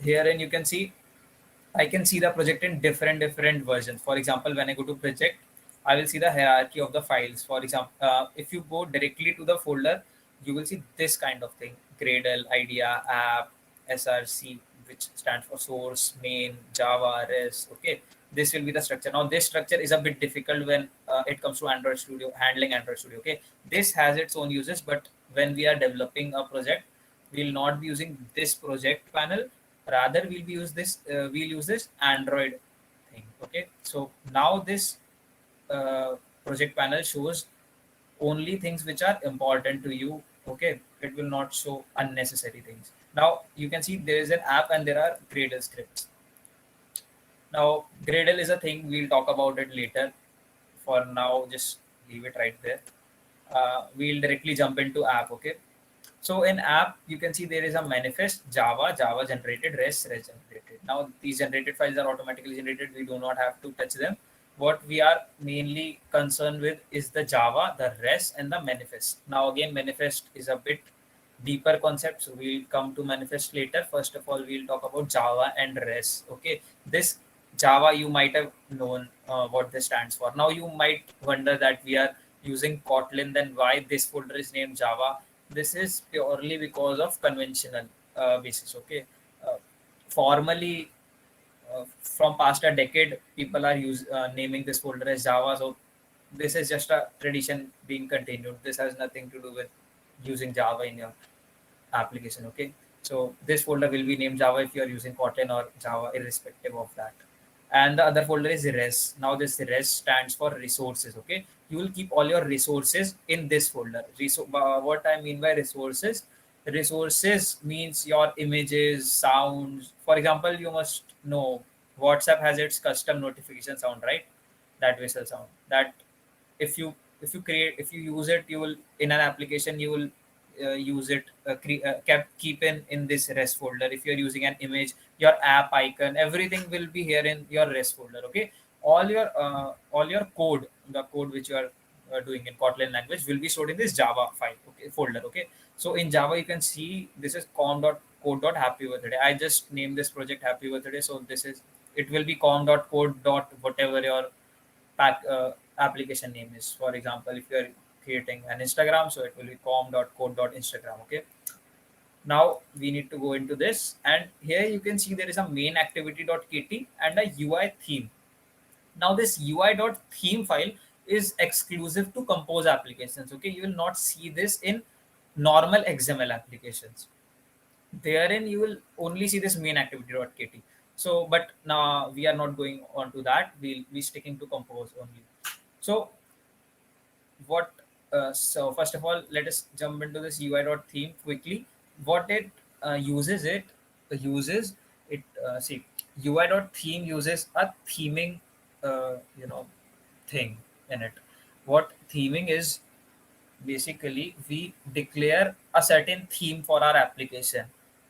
S1: Here, and you can see I can see the project in different versions. For example, when I go to project, I will see the hierarchy of the files. For example, if you go directly to the folder, you will see this kind of thing: Gradle, Idea, App, SRC, which stands for source, main, Java, REST. Okay, this will be the structure. Now, this structure is a bit difficult when it comes to Android Studio, handling Android Studio. Okay, this has its own uses, but when we are developing a project, we will not be using this project panel. Rather, we'll use this Android thing. Okay, so now this project panel shows only things which are important to you. Okay, it will not show unnecessary things. Now you can see there is an app and there are Gradle scripts. Now Gradle is a thing, we'll talk about it later. For now, just leave it right there. We'll directly jump into app. Okay, so in app, you can see there is a manifest, Java generated, REST generated. Now these generated files are automatically generated. We do not have to touch them. What we are mainly concerned with is the Java, the REST, and the manifest. Now again, manifest is a bit deeper concept, so we'll come to manifest later. First of all, we'll talk about Java and REST. Okay, this Java, you might have known what this stands for. Now you might wonder that we are using Kotlin, then why this folder is named Java? This is purely because of conventional basis. Okay, uh, formally, from past a decade, people are naming this folder as Java. So this is just a tradition being continued. This has nothing to do with using Java in your application. Okay, so this folder will be named Java if you are using Kotlin or Java, irrespective of that. And the other folder is res. Now this res stands for resources. Okay, you will keep all your resources in this folder. What I mean by resources means your images, sounds. For example, you must know WhatsApp has its custom notification sound, right? That whistle sound. That if you use it, you will in an application, you will use it, keep in this res folder. If you're using an image, your app icon, everything will be here in your res folder. Okay, all your code, the code which you are doing in Kotlin language, will be stored in this Java file, okay, folder. Okay, so in Java you can see this is com.code.happy birthday. I just named this project happy birthday, so this is, it will be com.code. Whatever your application name is. For example, if you are creating an Instagram, so it will be com.code.instagram. Okay, now we need to go into this, and here you can see there is a main activity.kt and a UI theme. Now this UI.theme file is exclusive to Compose applications. Okay, you will not see this in normal XML applications. Therein you will only see this main activity.kt. So but now we are not going on to that, we'll be sticking to Compose only. So what so first of all, let us jump into this UI.theme quickly. What it uses it see, UI.theme uses a theming thing in it. What theming is, basically we declare a certain theme for our application.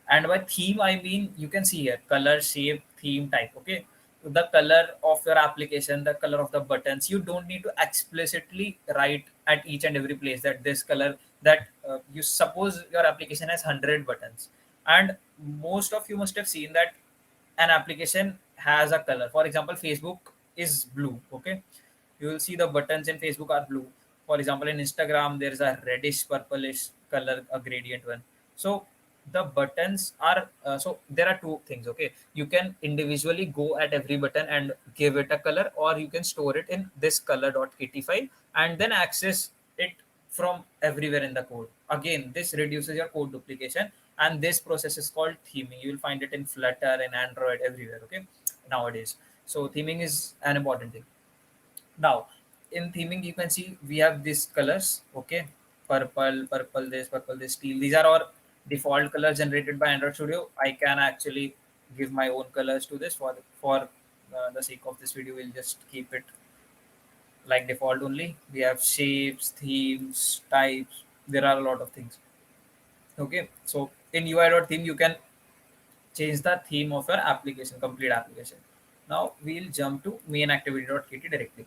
S1: And by theme I mean, you can see here, color, shape, theme, type. Okay, the color of your application, the color of the buttons, you don't need to explicitly write at each and every place that this color, that you suppose your application has 100 buttons, and most of you must have seen that an application has a color. For example, Facebook is blue. Okay, you will see the buttons in Facebook are blue. For example, in Instagram there is a reddish purplish color, a gradient one. So the buttons are so there are two things. Okay, you can individually go at every button and give it a color, or you can store it in this color.kt file and then access it from everywhere in the code. Again, this reduces your code duplication, and this process is called theming. You will find it in Flutter and Android everywhere. Okay, nowadays. So theming is an important thing. Now, in theming, you can see we have these colors. Okay, purple this, teal. These are our default colors generated by Android Studio. I can actually give my own colors to this for the sake of this video. We'll just keep it like default only. We have shapes, themes, types. There are a lot of things. Okay, so in UI.theme, you can change the theme of your application, complete application. Now we'll jump to main activity.kt directly.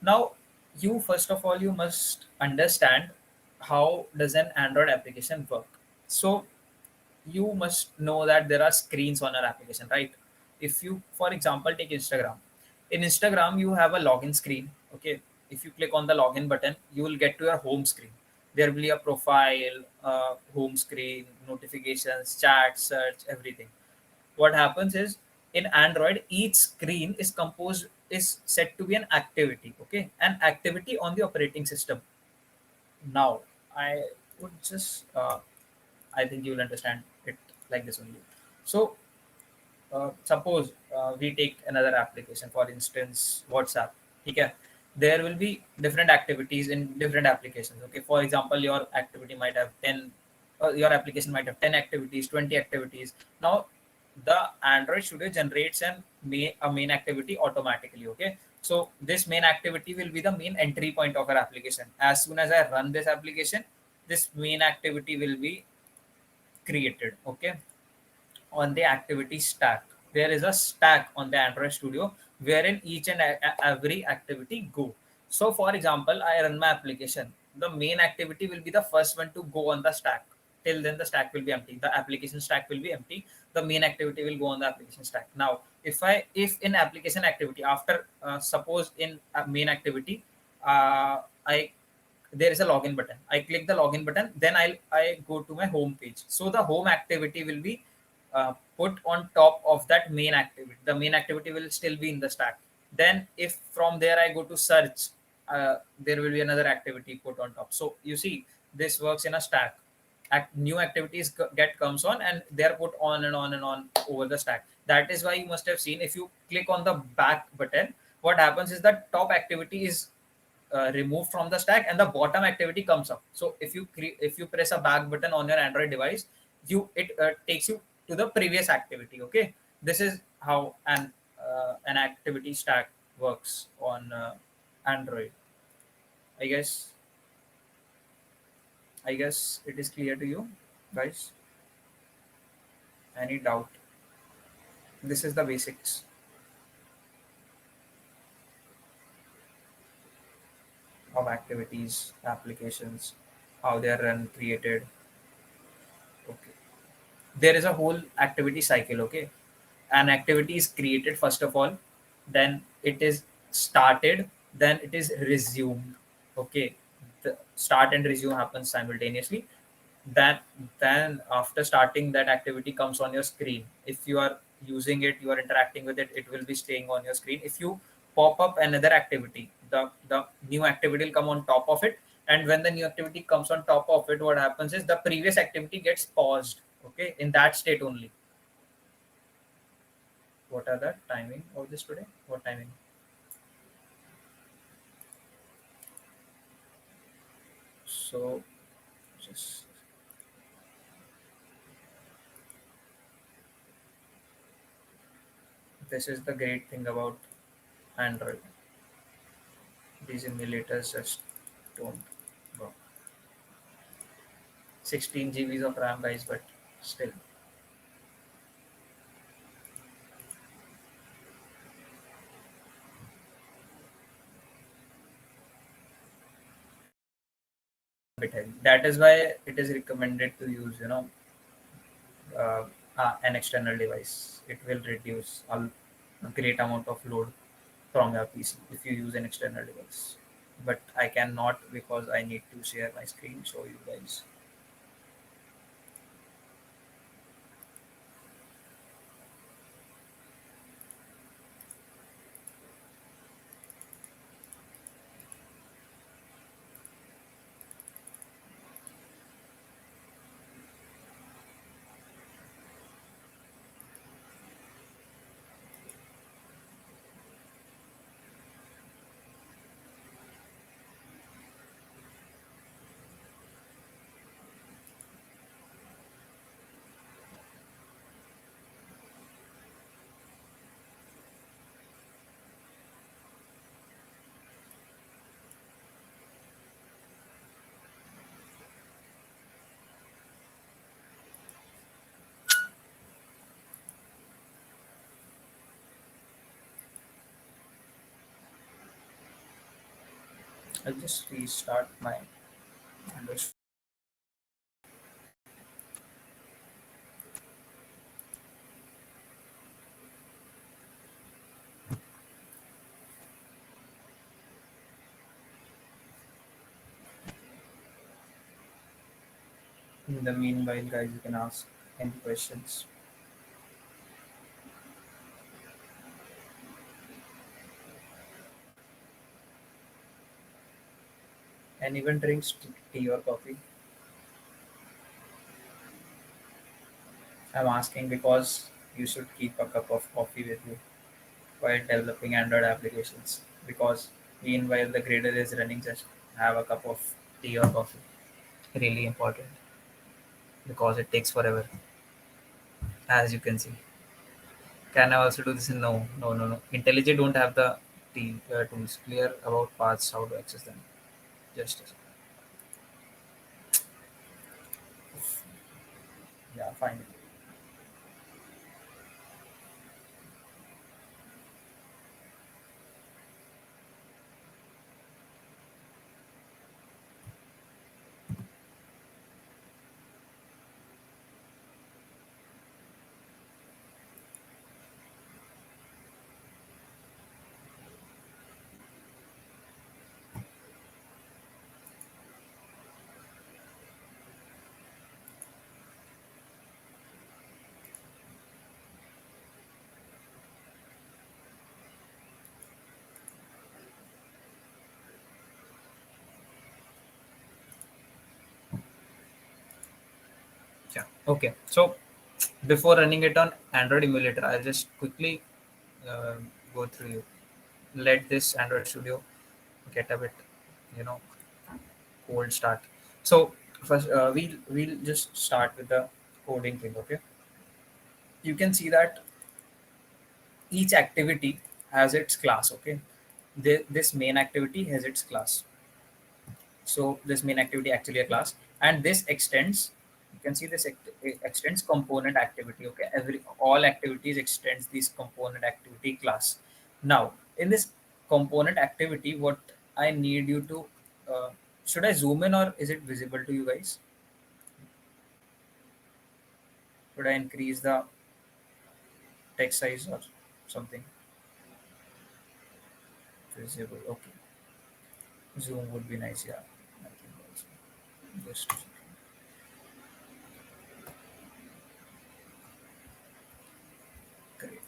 S1: Now, you first of all, you must understand how does an Android application work. So you must know that there are screens on our application, right? If you, for example, take Instagram. In Instagram, you have a login screen. Okay. If you click on the login button, you will get to your home screen. There will be a profile, home screen, notifications, chat, search, everything. What happens is, in Android, each screen is set to be an activity. Okay, an activity on the operating system. Now I would just I think you will understand it like this only. So suppose we take another application, for instance WhatsApp. Okay, there will be different activities in different applications. Okay, for example, your activity might have 10, your application might have 10 activities, 20 activities. Now the Android Studio generates a main activity automatically. Okay, so this main activity will be the main entry point of our application. As soon as I run this application, this main activity will be created. Okay, on the activity stack. There is a stack on the Android Studio wherein each and every activity go. So for example, I run my application. The main activity will be the first one to go on the stack. Till then the stack will be empty. The application stack will be empty. The main activity will go on the application stack. Now, if in application activity after suppose in main activity, I there is a login button. I click the login button, then I go to my home page. So the home activity will be put on top of that main activity. The main activity will still be in the stack. Then if from there I go to search, there will be another activity put on top. So you see, this works in a stack. New activities get comes on, and they're put on and on and on over the stack. That is why you must have seen, if you click on the back button, what happens is that top activity is removed from the stack and the bottom activity comes up. So if you press a back button on your Android device, it takes you to the previous activity. Okay, this is how an activity stack works on Android. I guess i guess it is clear to you guys. Any doubt? This is the basics of activities, applications, how they are run, created. Okay, there is a whole activity cycle. Okay, an activity is created first of all, then it is started, then it is resumed. Okay, the start and resume happens simultaneously. That Then after starting, that activity comes on your screen. If you are using it, you are interacting with it, it will be staying on your screen. If you pop up another activity, the new activity will come on top of it. And when the new activity comes on top of it, what happens is the previous activity gets paused. Okay, in that state only. What are the timing of this today? What timing? So just this is the great thing about Android. These emulators just don't work. 16 GBs of RAM, guys, but still. Bit heavy. That is why it is recommended to use, uh, an external device. It will reduce a great amount of load from your PC if you use an external device. But I cannot because I need to share my screen, show you guys. I'll just restart my Android. In the meanwhile, guys, you can ask any questions. And even drinks tea or coffee. I'm asking because you should keep a cup of coffee with you while developing Android applications. Because meanwhile the grader is running, just have a cup of tea or coffee. Really important because it takes forever, as you can see. Can I also do this? No, no, no, no. IntelliJ don't have the tools. Clear about paths, how to access them. Just a second. Yeah, fine. Yeah. Okay. So before running it on Android emulator, I'll just quickly uh, go through you. Let this Android Studio get a bit, you know, cold start. So first, we'll just start with the coding thing. Okay. You can see that each activity has its class. Okay. This main activity has its class. So this main activity actually a class, and this extends. You can see this extends component activity. Okay, every all activities extends this component activity class. Now in this component activity, what I need you to should I zoom in or is it visible to you guys? Should I increase the text size or something? Visible. Okay, zoom would be nice. Yeah, I think also. Just great.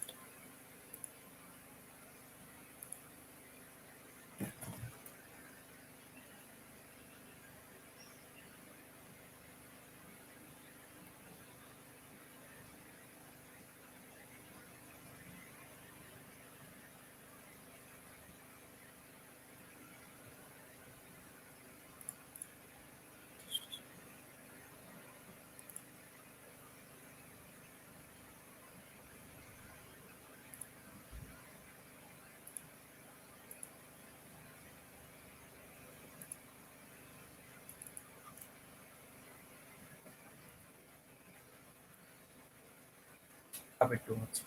S1: a bit too much.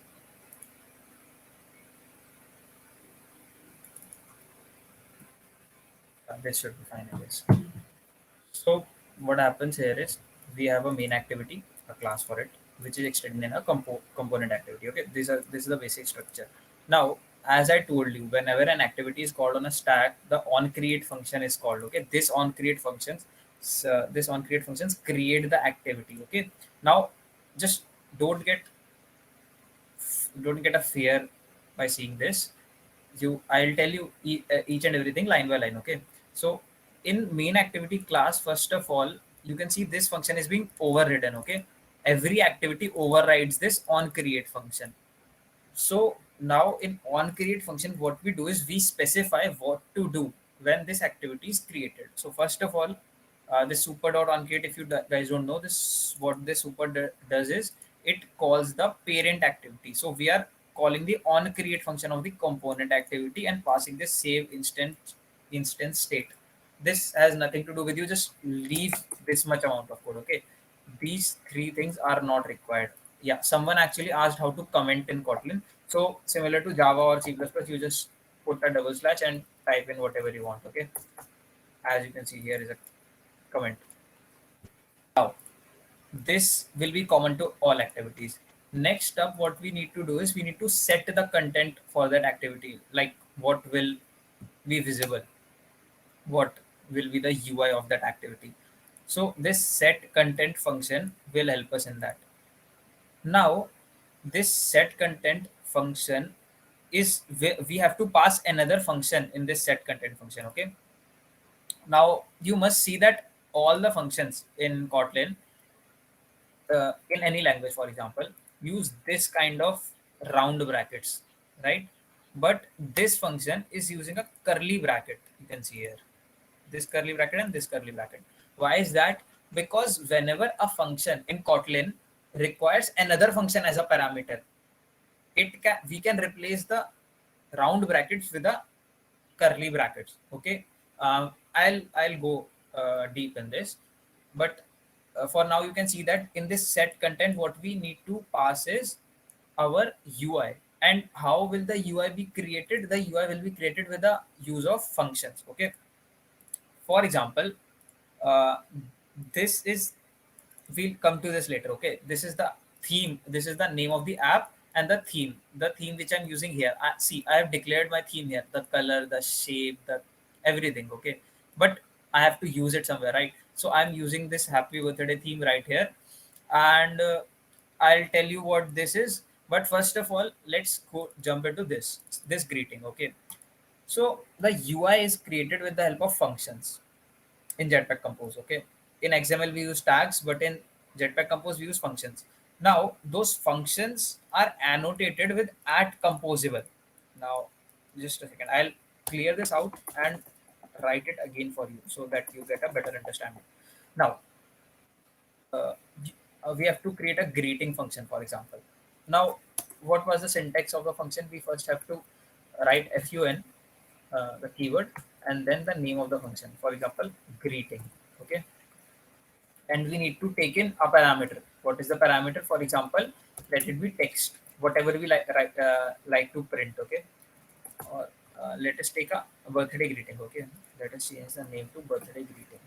S1: This should be fine, I guess. So what happens here is we have a main activity, a class for it, which is extended in a component activity. Okay, this is the basic structure. Now, as I told you, whenever an activity is called on a stack, the onCreate function is called. Okay, this onCreate functions create the activity. Okay, now just don't get don't get a fear by seeing this. I'll tell you each and everything line by line. Okay, so in main activity class, first of all, you can see this function is being overridden. Okay, every activity overrides this on create function. So now in on create function, what we do is we specify what to do when this activity is created. So first of all, this super dot on create, if you guys don't know this, what this does is it calls the parent activity. So we are calling the on create function of the component activity and passing the save instance state. This has nothing to do with you. Just leave this much amount of code. Okay, these three things are not required. Yeah, someone actually asked how to comment in Kotlin. So similar to Java or C++, you just put a double slash and type in whatever you want. Okay, as you can see here is a comment. Now this will be common to all activities. Next up, what we need to do is we need to set the content for that activity, like what will be visible, what will be the UI of that activity. So this set content function will help us in that. Now, this set content function is we have to pass another function in this set content function. Okay. Now you must see that all the functions in Kotlin, in any language, for example, use this kind of round brackets, right? But this function is using a curly bracket. You can see here this curly bracket and this curly bracket. Why is that? Because whenever a function in Kotlin requires another function as a parameter, we can replace the round brackets with the curly brackets. Okay, I'll go deep in this, but for now you can see that in this set content, what we need to pass is our UI. And how will the UI be created? The UI will be created with the use of functions. Okay, for example, uh, this is, we'll come to this later. Okay, this is the theme, this is the name of the app, and the theme which I'm using here, see, I have declared my theme here, the color, the shape, the everything. Okay, but I have to use it somewhere, right? So I'm using this happy birthday theme right here, and I'll tell you what this is. But first of all, let's go jump into this greeting. Okay, so the UI is created with the help of functions in Jetpack Compose. Okay, in XML we use tags, but in Jetpack Compose we use functions. Now those functions are annotated with @composable. Now, just a second, I'll clear this out and write it again for you so that you get a better understanding. Now, uh, we have to create a greeting function, for example. Now, what was the syntax of the function? We first have to write fun, the keyword, and then the name of the function. For example, greeting. Okay, and we need to take in a parameter. What is the parameter? For example, let it be text, whatever we like to print. Okay, or let us take a birthday greeting. Okay, let us change the name to birthday greeting.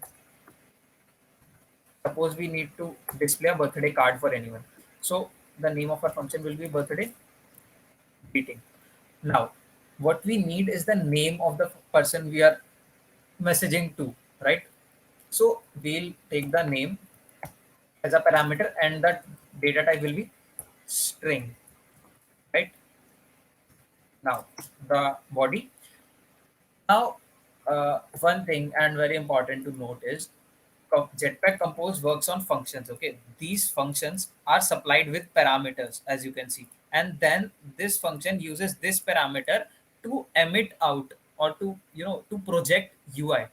S1: Suppose we need to display a birthday card for anyone, so the name of our function will be birthday greeting. Now, what we need is the name of the person we are messaging to, right? So we'll take the name as a parameter, and the data type will be string, right? Now the body. Now, one thing and very important to note is Jetpack Compose works on functions. Okay, these functions are supplied with parameters, as you can see, and then this function uses this parameter to emit out, or to to project UI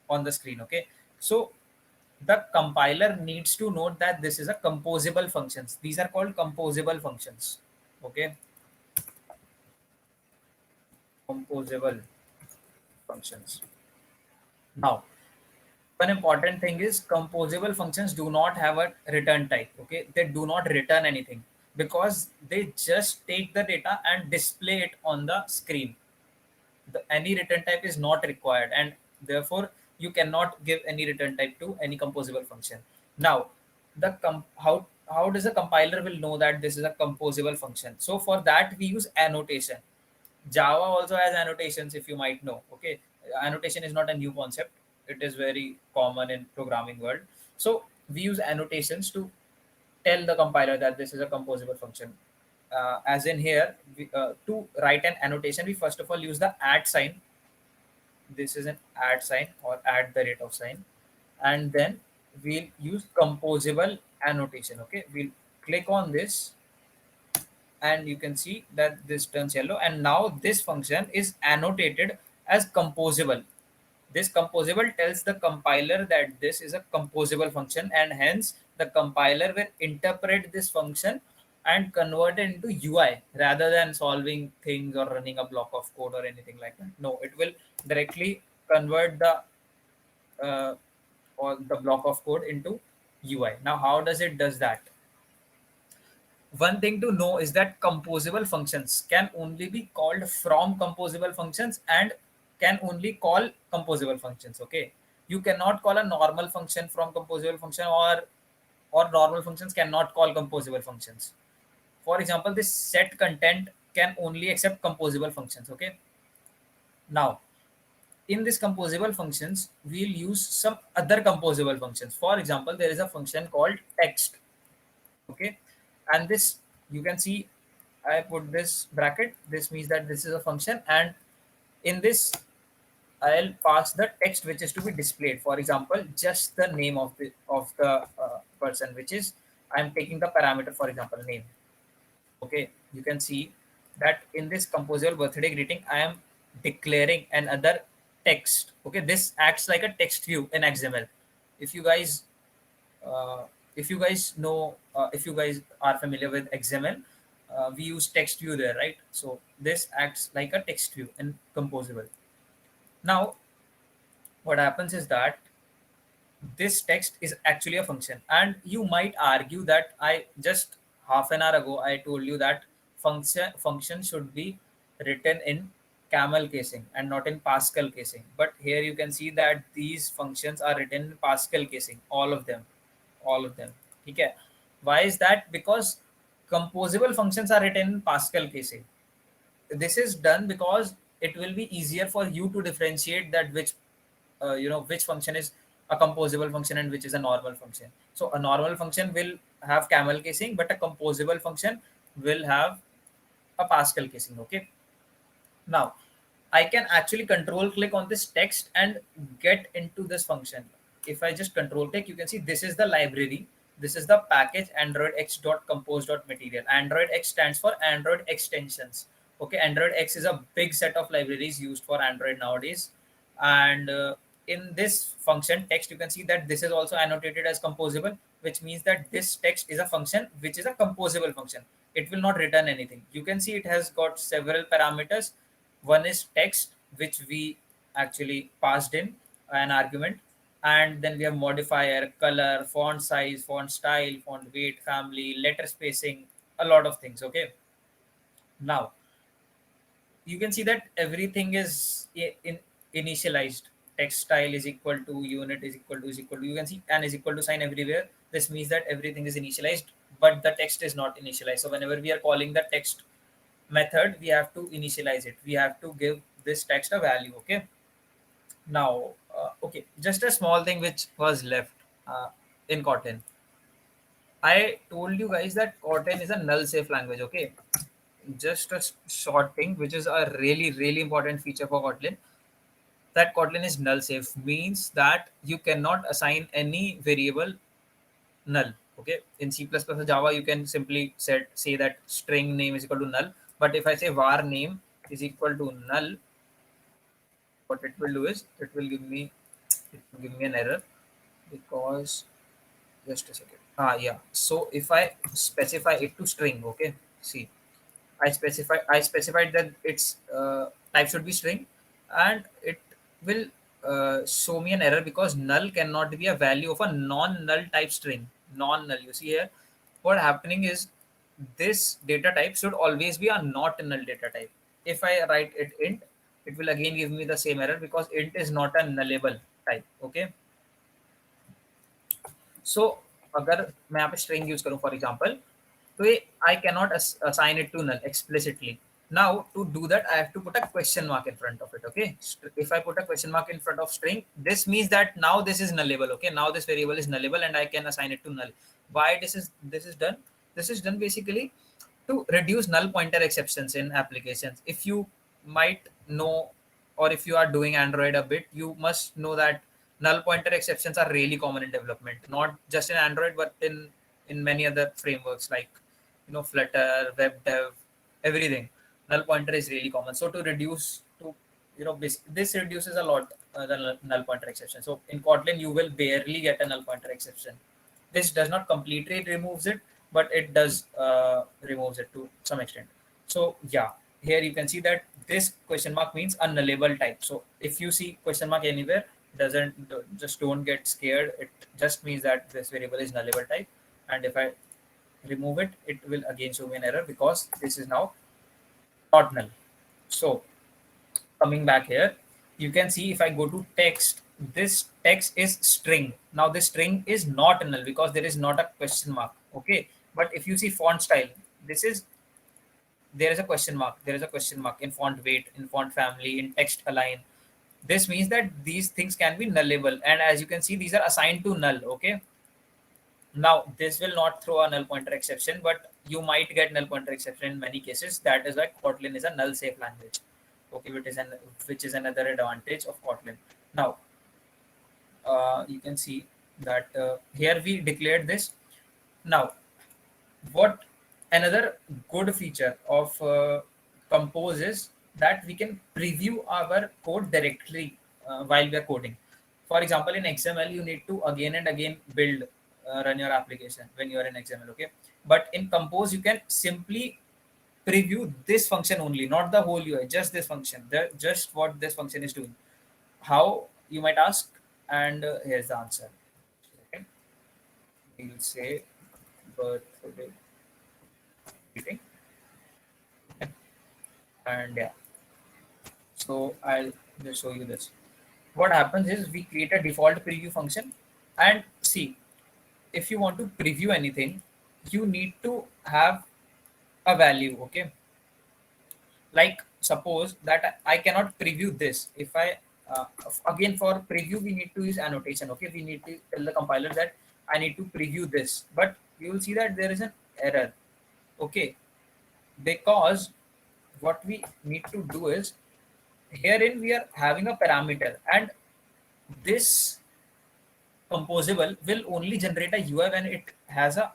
S1: on the screen. Okay, so the compiler needs to note that this is a composable functions. These are called composable functions. Okay, composable functions. Now, one important thing is composable functions do not have a return type. Okay, they do not return anything. because they just take the data and display it on the screen. Any return type is not required, and therefore you cannot give any return type to any composable function. Now, how does a compiler will know that this is a composable function? So for that we use annotation. Java also has annotations, if you might know. Okay, annotation is not a new concept; it is very common in programming world. So we use annotations to tell the compiler that this is a composable function. As in here, to write an annotation, we first of all use the @ sign. This is an @ sign or at the rate of sign, and then we'll use composable annotation. Okay, we'll click on this, and you can see that this turns yellow, and now this function is annotated as composable. This composable tells the compiler that this is a composable function, and hence the compiler will interpret this function and convert it into UI rather than solving things or running a block of code or anything like that. No, it will directly convert uh, the block of code into UI. Now, how does it does that? One thing to know is that composable functions can only be called from composable functions and can only call composable functions. Okay, you cannot call a normal function from composable function, or normal functions cannot call composable functions. For example, this set content can only accept composable functions. Okay, now in this composable functions we'll use some other composable functions. For example, there is a function called text. Okay, and this, you can see I put this bracket. This means that this is a function, and in this I'll pass the text which is to be displayed. For example, just the name of the person, which is, I'm taking the parameter, for example, name. Okay, you can see that in this composable birthday greeting I am declaring another text. Okay, this acts like a text view in XML. If you guys uh, if you guys are familiar with XML, we use text view there, right? So this acts like a text view in composable. Now, what happens is that this text is actually a function, and you might argue that I just half an hour ago I told you that function should be written in Camel casing and not in Pascal casing. But here you can see that these functions are written in Pascal casing, all of them. Okay, why is that? Because composable functions are written in Pascal casing. This is done because it will be easier for you to differentiate that which function is a composable function and which is a normal function. So a normal function will have Camel casing, but a composable function will have a Pascal casing. Okay, now I can actually control click on this text and get into this function. If I just control click, you can see this is the library. This is the package Android X.compose.material. Android X stands for Android extensions. Okay, Android X is a big set of libraries used for Android nowadays. And in this function text, you can see that this is also annotated as composable, which means that this text is a function which is a composable function. It will not return anything. You can see it has got several parameters. One is text, which we actually passed in an argument, and then we have modifier, color, font size, font style, font weight, family, letter spacing, a lot of things. Okay, now you can see that everything is initialized. Text style is equal to unit is equal to, you can see and is equal to sign everywhere. This means that everything is initialized, but the text is not initialized. So whenever we are calling the text method, we have to initialize it. We have to give this text a value. Okay, now okay, just a small thing which was left in Kotlin. I told you guys that Kotlin is a null safe language. Okay, just a short thing which is a really important feature for Kotlin, that Kotlin is null safe means that you cannot assign any variable null. Okay, in C++ or Java you can simply say that string name is equal to null, but if I say var name is equal to null, what it will do is it will give me an error, because just a second. Yeah, so if I specify it to string, okay, see, I specified that its type should be string, and it will show me an error because null cannot be a value of a non-null type string. Non-null. You see here, what happening is this data type should always be a not null data type. If I write it int, it will again give me the same error because int is not a nullable type. Okay, so अगर मैं यहाँ पे string use करूँ for example, तो ये I cannot assign it to null explicitly. Now to do that, I have to put a question mark in front of it. Okay, if I put a question mark in front of string, this means that now this is nullable. Okay, now this variable is nullable and I can assign it to null. Why this is done? This is done basically to reduce null pointer exceptions in applications. If you might know, or if you are doing Android a bit, you must know that null pointer exceptions are really common in development, not just in Android, but in many other frameworks like Flutter, WebDev, everything. Null pointer is really common. So to reduce to this reduces a lot the null pointer exception. So in Kotlin, you will barely get a null pointer exception. This does not completely removes it, but it does removes it to some extent. So yeah, here you can see that this question mark means a nullable type. So if you see question mark anywhere, doesn't just don't get scared. It just means that this variable is nullable type. And if I remove it, it will again show me an error because this is now not null. So coming back here, you can see if I go to text, this text is string. Now this string is not null because there is not a question mark. Okay, but if you see font style, this is there is a question mark. There is a question mark in font weight, in font family, in text align. This means that these things can be nullable, and as you can see, these are assigned to null. Okay, now this will not throw a null pointer exception, but you might get null pointer exception in many cases. That is why Kotlin is a null safe language. Okay, which is another advantage of Kotlin. Now you can see that here we declared this. Now what another good feature of Compose is that we can preview our code directly while we are coding. For example, in XML, you need to again and again build, run your application when you are in XML. Okay, but in Compose, you can simply preview this function only, not the whole UI, just this function, just what this function is doing. How, you might ask, and here's the answer. Okay, we'll say birthday greeting, and yeah. So I'll just show you this. What happens is we create a default preview function, and see, if you want to preview anything, you need to have a value. Okay, like suppose that I cannot preview this. If I again, for preview we need to use annotation. Okay, we need to tell the compiler that I need to preview this, but you will see that there is an error. Okay, because what we need to do is, herein we are having a parameter, and this composable will only generate a UI when it has a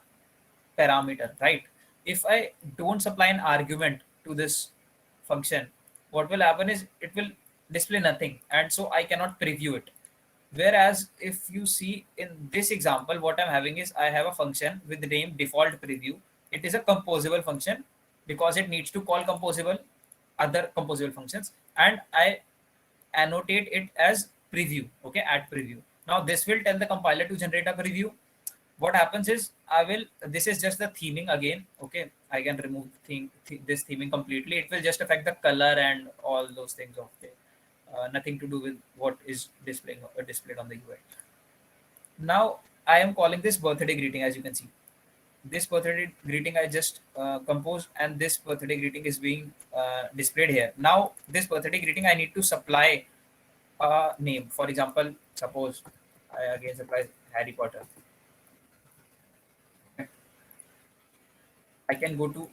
S1: parameter, right? If I don't supply an argument to this function, what will happen is it will display nothing, and so I cannot preview it. Whereas if you see in this example, what I'm having is I have a function with the name default preview. It is a composable function because it needs to call composable other composable functions, and I annotate it as preview. Okay, at preview. Now this will tell the compiler to generate a preview. What happens is this is just the theming again. Okay, I can remove this theming completely. It will just affect the color and all those things of it. Nothing to do with what is displayed on the UI. Now I am calling this birthday greeting. As you can see, this birthday greeting I just composed, and this birthday greeting is being displayed here. Now this birthday greeting I need to supply a name. For example, suppose I again supply Harry Potter. I can go to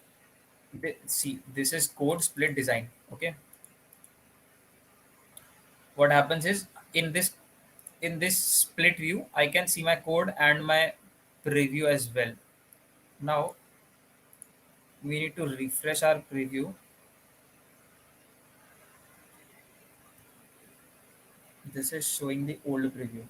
S1: see, this is code split design. Okay, what happens is in this split view, I can see my code and my preview as well. Now we need to refresh our preview. This is showing the old preview.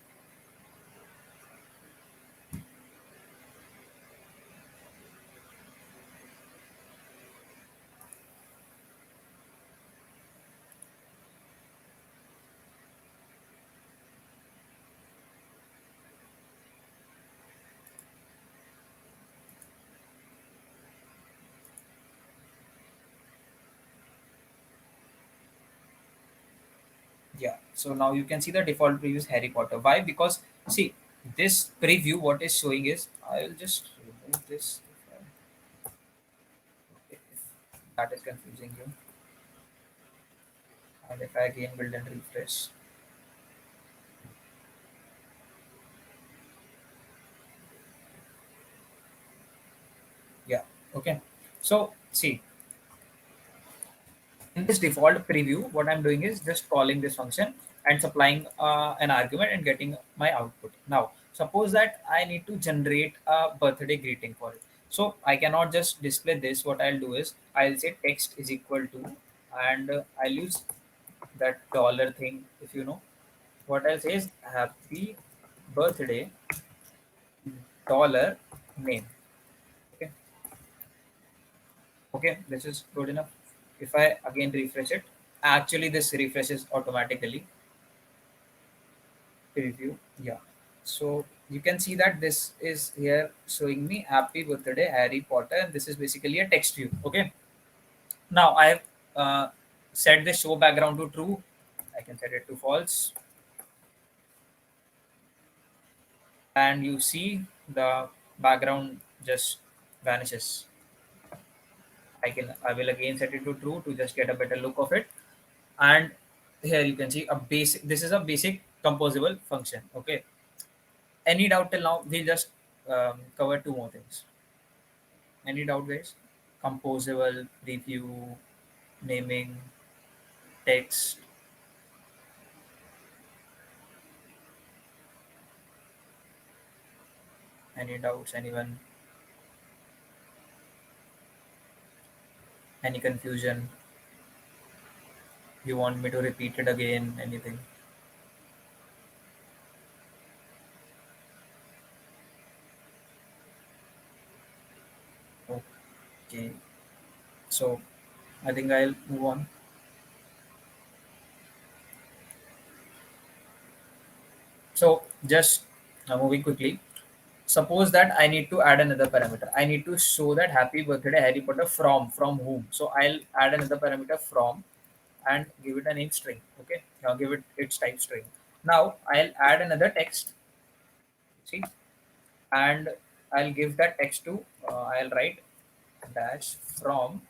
S1: Yeah, so now you can see the default preview is Harry Potter. Why? Because see, this preview what is showing is, I will just remove this if that is confusing you. And if I again build and refresh, yeah, okay. So see, in this default preview, what I'm doing is just calling this function and supplying an argument and getting my output. Now, suppose that I need to generate a birthday greeting for it. So I cannot just display this. What I'll do is I'll say text is equal to, and I'll use that dollar thing, if you know. What I'll say is happy birthday dollar name. Okay. Okay, this is good enough. If I again refresh it, actually this refreshes automatically. Preview, yeah. So you can see that this is here showing me happy birthday Harry Potter, and this is basically a text view. Okay. Now I have set the show background to true. I can set it to false, and you see the background just vanishes. I will again set it to true to just get a better look of it. And here you can see a basic. This is a basic composable function. Okay. Any doubt till now? We just cover two more things. Any doubt, guys? Composable, preview, naming, text. Any doubts? Anyone? Any confusion? You want me to repeat it again? Anything? Okay. So I think I'll move on. So just moving quickly. Suppose that I need to add another parameter. I need to show that happy birthday Harry Potter from whom. So I'll add another parameter from and give it a name string. Okay, now give it its type string. Now I'll add another text. See, and I'll give that text to I'll write dash from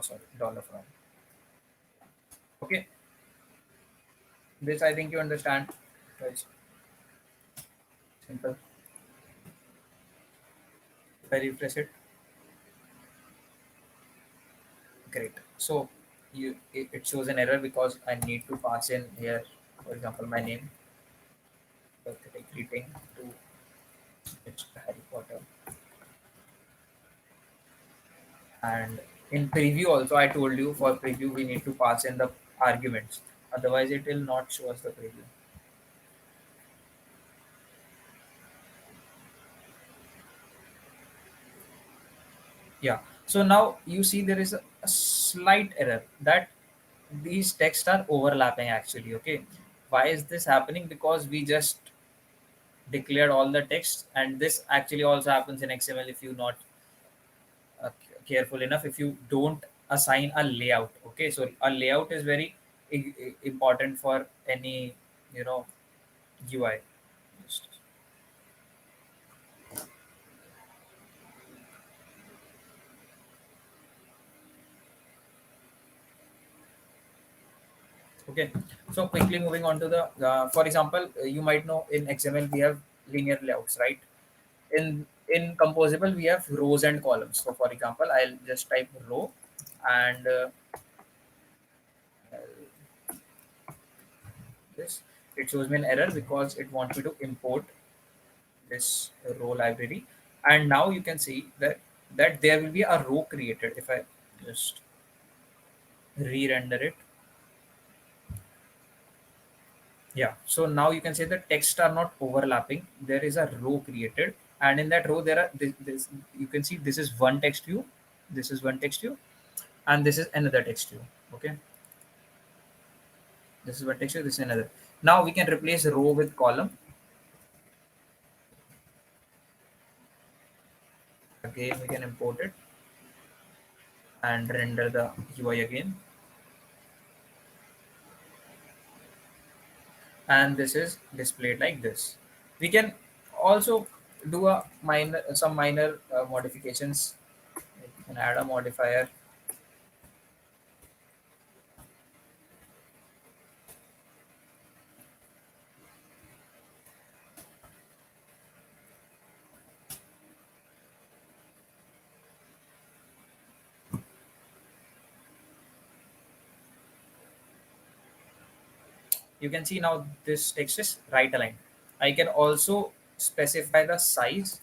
S1: sorry dollar from. Okay, this I think you understand. It's simple. If I refresh it, great. So it shows an error because I need to pass in here, for example, my name, birthday greeting to it's Harry Potter. And in preview also, I told you for preview we need to pass in the arguments. Otherwise, it will not show us the preview. Yeah. So now you see there is a slight error that these texts are overlapping actually. Okay. Why is this happening? Because we just declared all the text, and this actually also happens in XML if you not careful enough. If you don't assign a layout. Okay. So a layout is very important for any, you know, UI. Just- Okay, so quickly moving on to the, for example, you might know in XML we have linear layouts, right? In Composable we have rows and columns. So for example, I'll just type row, and this it shows me an error because it wants me to import this row library, and now you can see that there will be a row created if I just re-render it. Yeah, so now you can say the text are not overlapping. There is a row created, and in that row there are this you can see this is one text view, this is one text view, and this is another text view. Okay, this is one text view, this is another. Now we can replace row with column. Again, we can import it and render the UI again. and this is displayed like this. We can also do a some minor modifications. You can add a modifier. You can see now this text is right aligned. I can also specify the size,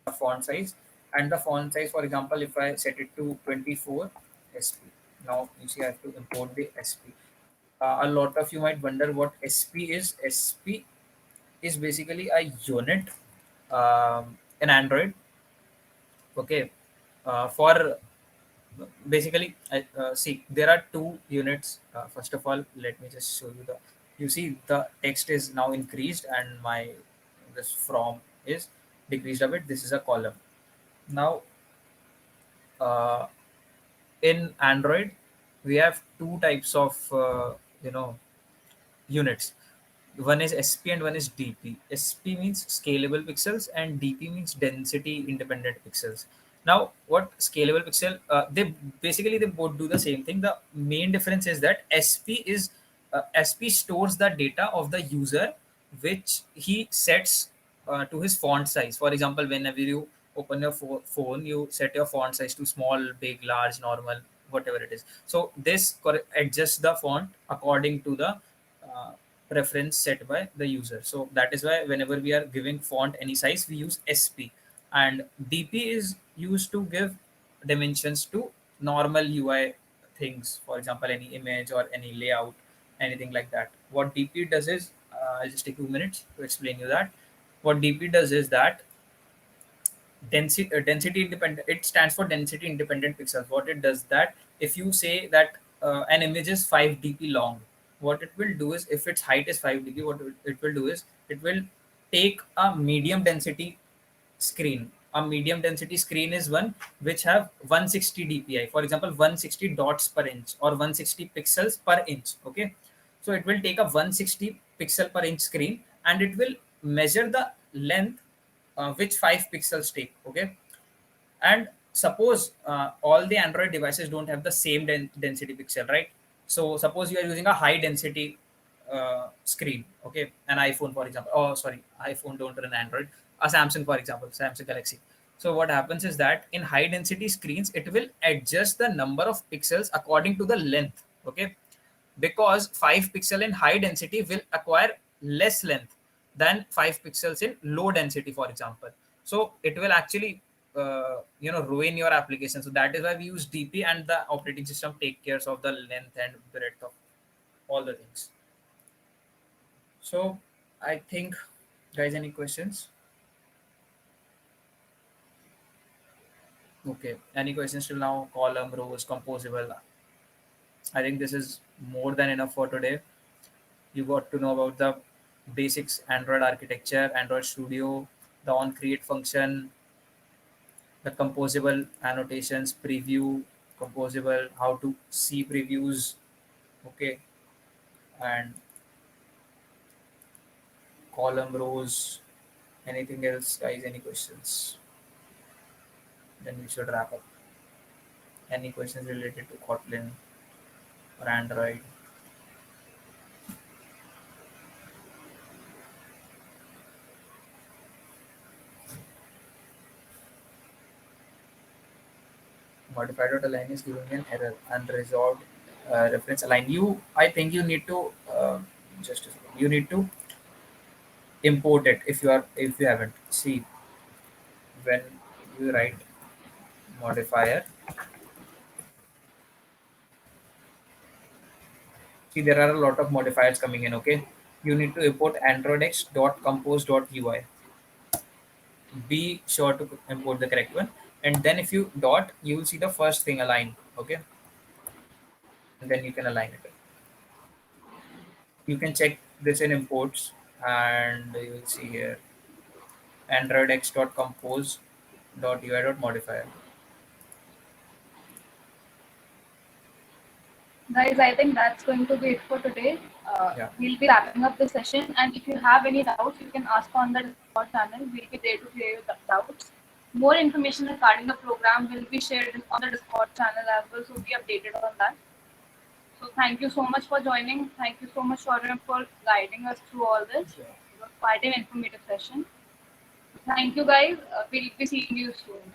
S1: the font size, and the font size. For example, if I set it to 24 SP, now you see I have to import the SP. A lot of you might wonder what SP is. SP is basically a unit in Android. Okay, for basically see there are two units. First of all, let me just show you the. You see the text is now increased and my this from is decreased a bit. This is a column. Now uh, in Android we have two types of you know units. One is SP and one is DP. SP means scalable pixels and DP means density independent pixels. Now, what scalable pixel? They basically they both do the same thing. The main difference is that SP stores the data of the user, which he sets to his font size. For example, whenever you open your phone, you set your font size to small, big, large, normal, whatever it is. So this adjusts the font according to the uh, preference set by the user. So that is why whenever we are giving font any size, we use SP, and DP is used to give dimensions to normal UI things. For example, any image or any layout, anything like that. What DP does is, I'll just take 2 minutes to explain you that. What DP does is that density independent, it stands for density independent pixels. What it does that if you say that an image is 5 dp long, what it will do is if its height is 5 dp, what it will do is it will take a medium density screen. A medium density screen is one which have 160 dpi, for example 160 dots per inch or 160 pixels per inch. Okay, so it will take a 160 pixel per inch screen and it will measure the length which 5 pixels take. Okay, and suppose all the Android devices don't have the same density pixel, right? So suppose you are using a high density screen. Okay, an iPhone for example, oh sorry, iPhone don't run Android. A Samsung for example, Samsung Galaxy. So what happens is that in high density screens it will adjust the number of pixels according to the length. Okay, because 5 pixel in high density will acquire less length than 5 pixels in low density, for example. So it will actually ruin your application. So that is why we use DP, and the operating system take care of the length and breadth of all the things. So I think, guys, any questions? Okay, any questions till now? Column, rows, composable. I think this is more than enough for today. You got to know about the basics Android architecture, Android Studio, the on create function, the composable annotations, preview, composable, how to see previews. Okay, and column, rows. Anything else, guys? Any questions? Then we should wrap up. Any questions related to Kotlin or Android? Modified.align is giving me an error. Unresolved reference align. I think you need to just a second. You need to import it if you haven't. See, when you write modifier, see there are a lot of modifiers coming in. Okay, you need to import androidx.compose.ui. Be sure to import the correct one, and then if you dot, you will see the first thing align. Okay, and then you can align it. You can check this in imports, and you will see here androidx.compose.ui.modifier.
S2: Guys, I think that's going to be it for today.
S1: Yeah.
S2: we'll be wrapping up the session, and if you have any doubts, you can ask on the Discord channel. We'll be there to clear your doubts. More information regarding the program will be shared on the Discord channel as well, so be updated on that. So thank you so much for joining. Thank you so much, Shaurya, for guiding us through all this. It was quite an informative session. Thank you, guys. We'll be seeing you soon.